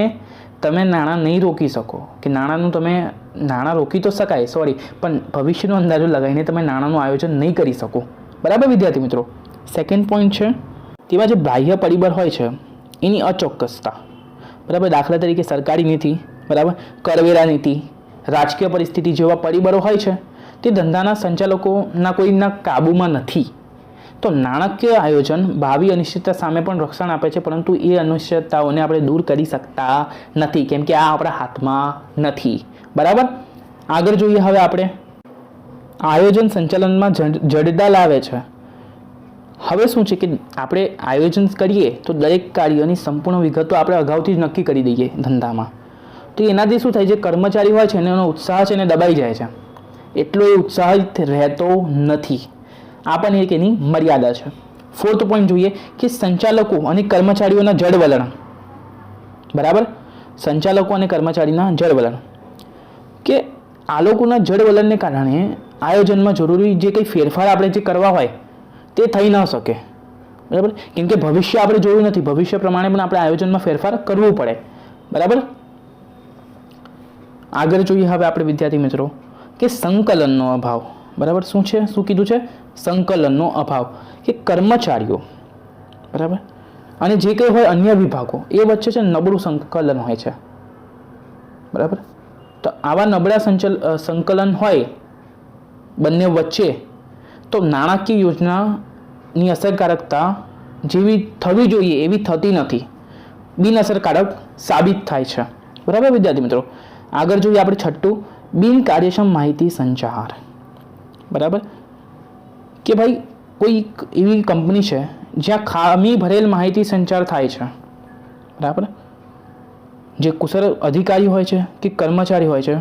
તમે નાણાં નહીં રોકી શકો કે નાણાં રોકી તો શકાય, સોરી, પણ ભવિષ્યનો અંદાજો લગાવીને તમે નાણાંનું આયોજન નહીં કરી શકો, બરાબર વિદ્યાર્થી મિત્રો. સેકન્ડ પોઈન્ટ છે તેમાં જે બાહ્ય પરિબળ હોય છે એની અચોક્કસતા, બરાબર. દાખલા તરીકે સરકારી નીતિ, બરાબર, કરવેરા નીતિ, રાજકીય પરિસ્થિતિ જેવા પરિબળો હોય છે તે ધંધાના સંચાલકોના કોઈના કાબૂમાં નથી. તો નાણાકીય આયોજન ભાવિ અનિશ્ચિતતા સામે પણ રક્ષણ આપે છે, પરંતુ એ અનિશ્ચિતતાઓને આપણે દૂર કરી શકતા નથી કેમ કે આ આપણા હાથમાં નથી, બરાબર. આગળ જોઈએ હવે આપણે આયોજન સંચાલનમાં જડતા લાવે છે. હવે શું છે કે આપણે આયોજન કરીએ તો દરેક કાર્યની સંપૂર્ણ વિગતો આપણે અગાઉથી જ નક્કી કરી દઈએ ધંધામાં. તો એનાથી શું થાય, જે કર્મચારી હોય છે એનો ઉત્સાહ છે એને દબાઈ જાય છે, એટલો એ ઉત્સાહિત રહેતો નથી. આ પણ એક એની મર્યાદા છે. ફોર્થ પોઈન્ટ જોઈએ કે સંચાલકો અને કર્મચારીઓના જડ વલણ, બરાબર. સંચાલકો અને કર્મચારીના જડ વલણ કે આ લોકોના જડ વલણને કારણે આયોજનમાં જરૂરી જે કંઈ ફેરફાર આપણે જે કરવા હોય તે થઈ ન શકે, બરાબર. કેમ કે ભવિષ્ય આપણે જોયું નથી, ભવિષ્ય પ્રમાણે પણ આપણે આયોજનમાં ફેરફાર કરવું પડે, બરાબર. આગળ જોઈએ હવે આપણે વિદ્યાર્થી મિત્રો કે સંકલનનો અભાવ, બરાબર. શું છે, શું કીધું છે, સંકલનનો અભાવ કે કર્મચારીઓ, બરાબર, અને જે કંઈ હોય અન્ય વિભાગો એ વચ્ચે છે નબળું સંકલન હોય છે, બરાબર. તો આવા નબળા સંકલન હોય બંને વચ્ચે તો નાણાકીય યોજનાની અસરકારકતા જેવી થવી જોઈએ એવી થતી નથી, બિનઅસરકારક સાબિત થાય છે, બરાબર વિદ્યાર્થી મિત્રો. આગળ જોઈએ આપણે છઠ્ઠું, બિનકાર્યક્ષમ માહિતી સંચાર, બરાબર. કે ભાઈ કોઈ એવી કંપની છે જ્યાં ખામી ભરેલ માહિતી સંચાર થાય છે, બરાબર. જે કુશળ અધિકારી હોય છે કે કર્મચારી હોય છે,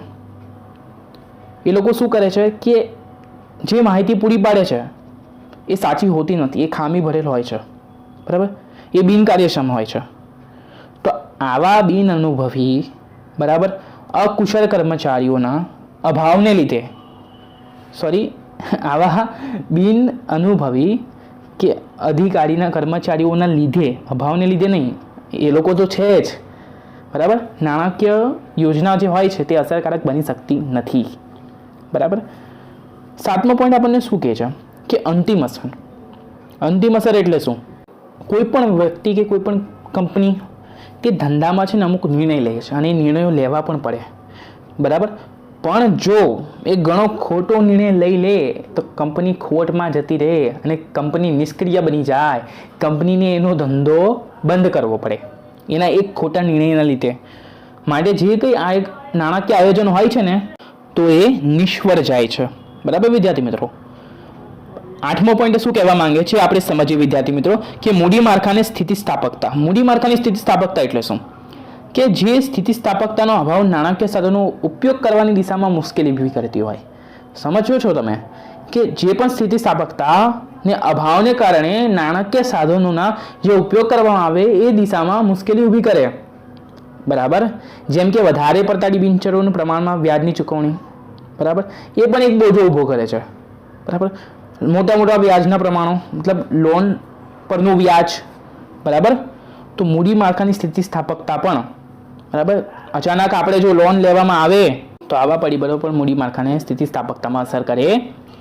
એ લોકો શું કરે છે કે જે માહિતી પૂરી પાડે છે એ સાચી હોતી નથી, એ ખામી ભરેલ હોય છે, બરાબર, એ બિનકાર્યક્ષમ હોય છે. તો આવા બિન અનુભવી, બરાબર, અકુશળ કર્મચારીઓના અભાવને લીધે, આવા બિન અનુભવી કે અધિકારીના કર્મચારીઓના લીધે, અભાવને લીધે નહીં, એ લોકો તો છે જ, બરાબર, નાણાકીય યોજના જે હોય છે તે અસરકારક બની શકતી નથી, બરાબર. 7મો પોઈન્ટ આપણને શું કહે છે કે અંતિમ અસર. અંતિમ અસર એટલે શું? કોઈ પણ વ્યક્તિ કે કોઈ પણ કંપની કે ધંધામાં છે ને અમુક નિર્ણય લે છે અને એ નિર્ણયો લેવા પણ પડે, બરાબર, પણ જો એ ઘણો ખોટો નિર્ણય લઈ લે તો કંપની ખોટમાં જતી રહે અને કંપની નિષ્ક્રિય બની જાય, કંપનીને એનો ધંધો બંધ કરવો પડે એના એક ખોટા નિર્ણયના લીધે. માટે જે કંઈ આ એક નાણાકીય આયોજન હોય છે ને તો એ નિષ્ફળ જાય છે, બરાબર વિદ્યાર્થી મિત્રો. 8મો પોઈન્ટ શું કહેવા માંગે છે આપણે સમજીએ વિદ્યાર્થી મિત્રો કે મૂડી માળખાની સ્થિતિસ્થાપકતા. મૂડી માળખાની સ્થિતિસ્થાપકતા એટલે શું? કે જે સ્થિતિસ્થાપકતાનો અભાવ નાણાકીય સાધનો ઉપયોગ કરવાની દિશામાં મુશ્કેલી ઊભી કરતી હોય. સમજો છો તમે કે જે પણ સ્થિતિસ્થાપકતા ને અભાવને કારણે નાણાકીય સાધનોના જે ઉપયોગ કરવામાં આવે એ દિશામાં મુશ્કેલી ઊભી કરે, બરાબર. જેમ કે વધારે પડતા બિનચરોનું પ્રમાણમાં વ્યાજની ચૂકવણી, બરાબર, એ પણ એક બોજો ઊભો કરે છે, બરાબર. મોટા મોટા વ્યાજના પ્રમાણો, મતલબ લોન પરનું વ્યાજ, બરાબર. તો મૂડી માળખાની સ્થિતિસ્થાપકતા પણ, બરાબર, અચાનક આપણે જો લોન લેવામાં આવે તો આવા પરિબળો પણ મૂડી માળખાને સ્થિતિસ્થાપકતામાં અસર કરે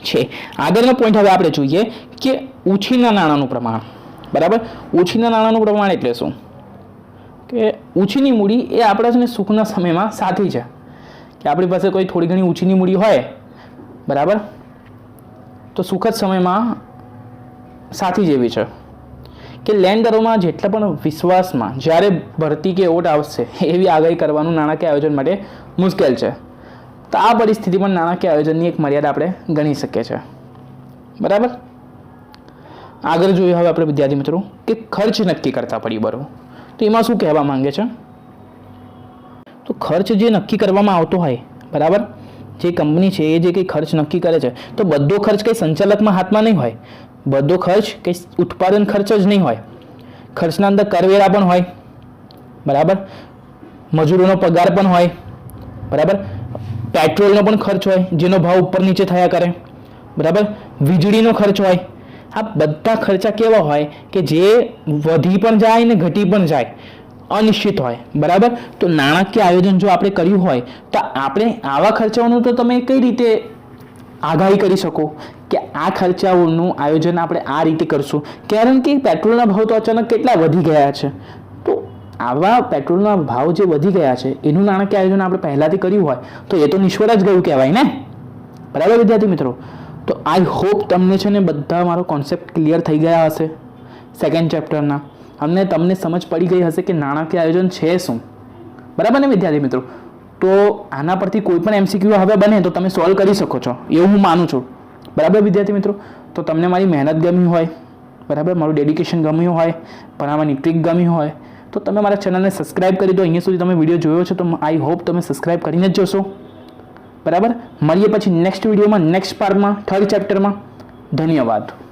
છે. આગળનો પોઈન્ટ હવે આપણે જોઈએ કે ઉછીના નાણાંનું પ્રમાણ, બરાબર. ઉછીના નાણાંનું પ્રમાણ એટલે શું? કે ઉછીની મૂડી એ આપણા છે ને સુખના સમયમાં સાથી છે, કે આપણી પાસે કોઈ થોડી ઘણી ઉછીની મૂડી હોય, બરાબર, તો સુખદ સમયમાં સાથી જેવી છે. કે લેણદારોમાં જેટલા પણ વિશ્વાસમાં જ્યારે ભરતી કે ઓટ આવશે એવી આગાહી કરવાનું નાણાકીય આયોજન માટે મુશ્કેલ છે. તો આ પરિસ્થિતિમાં નાણાકીય આયોજનની એક મર્યાદા આપણે ગણી શકીએ છીએ, બરાબર. આગળ જોઈએ હવે આપણે વિદ્યાર્થી મિત્રો કે ખર્ચ નક્કી કરતા પરિબળો. તો એમાં શું કહેવા માંગે છે? તો ખર્ચ જે નક્કી કરવામાં આવતો હોય, બરાબર, જે કંપની છે એ જે કંઈ ખર્ચ નક્કી કરે છે તો બધો ખર્ચ કંઈ સંચાલકમાં હાથમાં નહીં હોય, બધો ખર્ચ કંઈ ઉત્પાદન ખર્ચ જ નહીં હોય. ખર્ચના અંદર કરવેરા પણ હોય, બરાબર, મજૂરોનો પગાર પણ હોય, બરાબર, પેટ્રોલનો પણ ખર્ચ હોય જેનો ભાવ ઉપર નીચે થયા કરે, બરાબર, વીજળીનો ખર્ચ હોય. આ બધા ખર્ચા કેવા હોય કે જે વધી પણ જાય ને ઘટી પણ જાય, અનિશ્ચિત હોય, બરાબર. તો નાણાકીય આયોજન જો આપણે કર્યું હોય તો આપણે આવા ખર્ચાઓનું તો તમે કઈ રીતે આગાહી કરી શકો કે આ ખર્ચાઓનું આયોજન આપણે આ રીતે કરશું, કારણ કે પેટ્રોલના ભાવ તો અચાનક કેટલા વધી ગયા છે. તો આવા પેટ્રોલના ભાવ જે વધી ગયા છે એનું નાણાકીય આયોજન આપણે પહેલાંથી કર્યું હોય તો એ તો નિષ્ફળ જ ગયું કહેવાય ને, બરાબર વિદ્યાર્થી મિત્રો. તો આઈ હોપ તમને છે ને બધા મારો કોન્સેપ્ટ ક્લિયર થઈ ગયા હશે સેકન્ડ ચેપ્ટરના, અમને તમને સમજ પડી ગઈ હશે કે નાણાકીય આયોજન છે શું, બરાબર ને વિદ્યાર્થી મિત્રો. તો આના પરથી કોઈ પણ MCQ હવે બને તો તમે સોલ્વ કરી શકો છો એવું હું માનું છું, બરાબર વિદ્યાર્થી મિત્રો. તો તમને મારી મહેનત ગમી હોય, બરાબર, મારું ડેડિકેશન ગમ્યું હોય, ભણાવવાની ટ્રીક ગમી હોય તો તમે મારા ચેનલને સબસ્ક્રાઇબ કરી દો. અહીંયા સુધી તમે વિડીયો જોયો છે તો આઈ હોપ તમે સબસ્ક્રાઇબ કરીને જ જોશો, બરાબર. મળીએ પછી નેક્સ્ટ વિડીયોમાં, નેક્સ્ટ પાર્ટમાં, થર્ડ ચેપ્ટરમાં. ધન્યવાદ.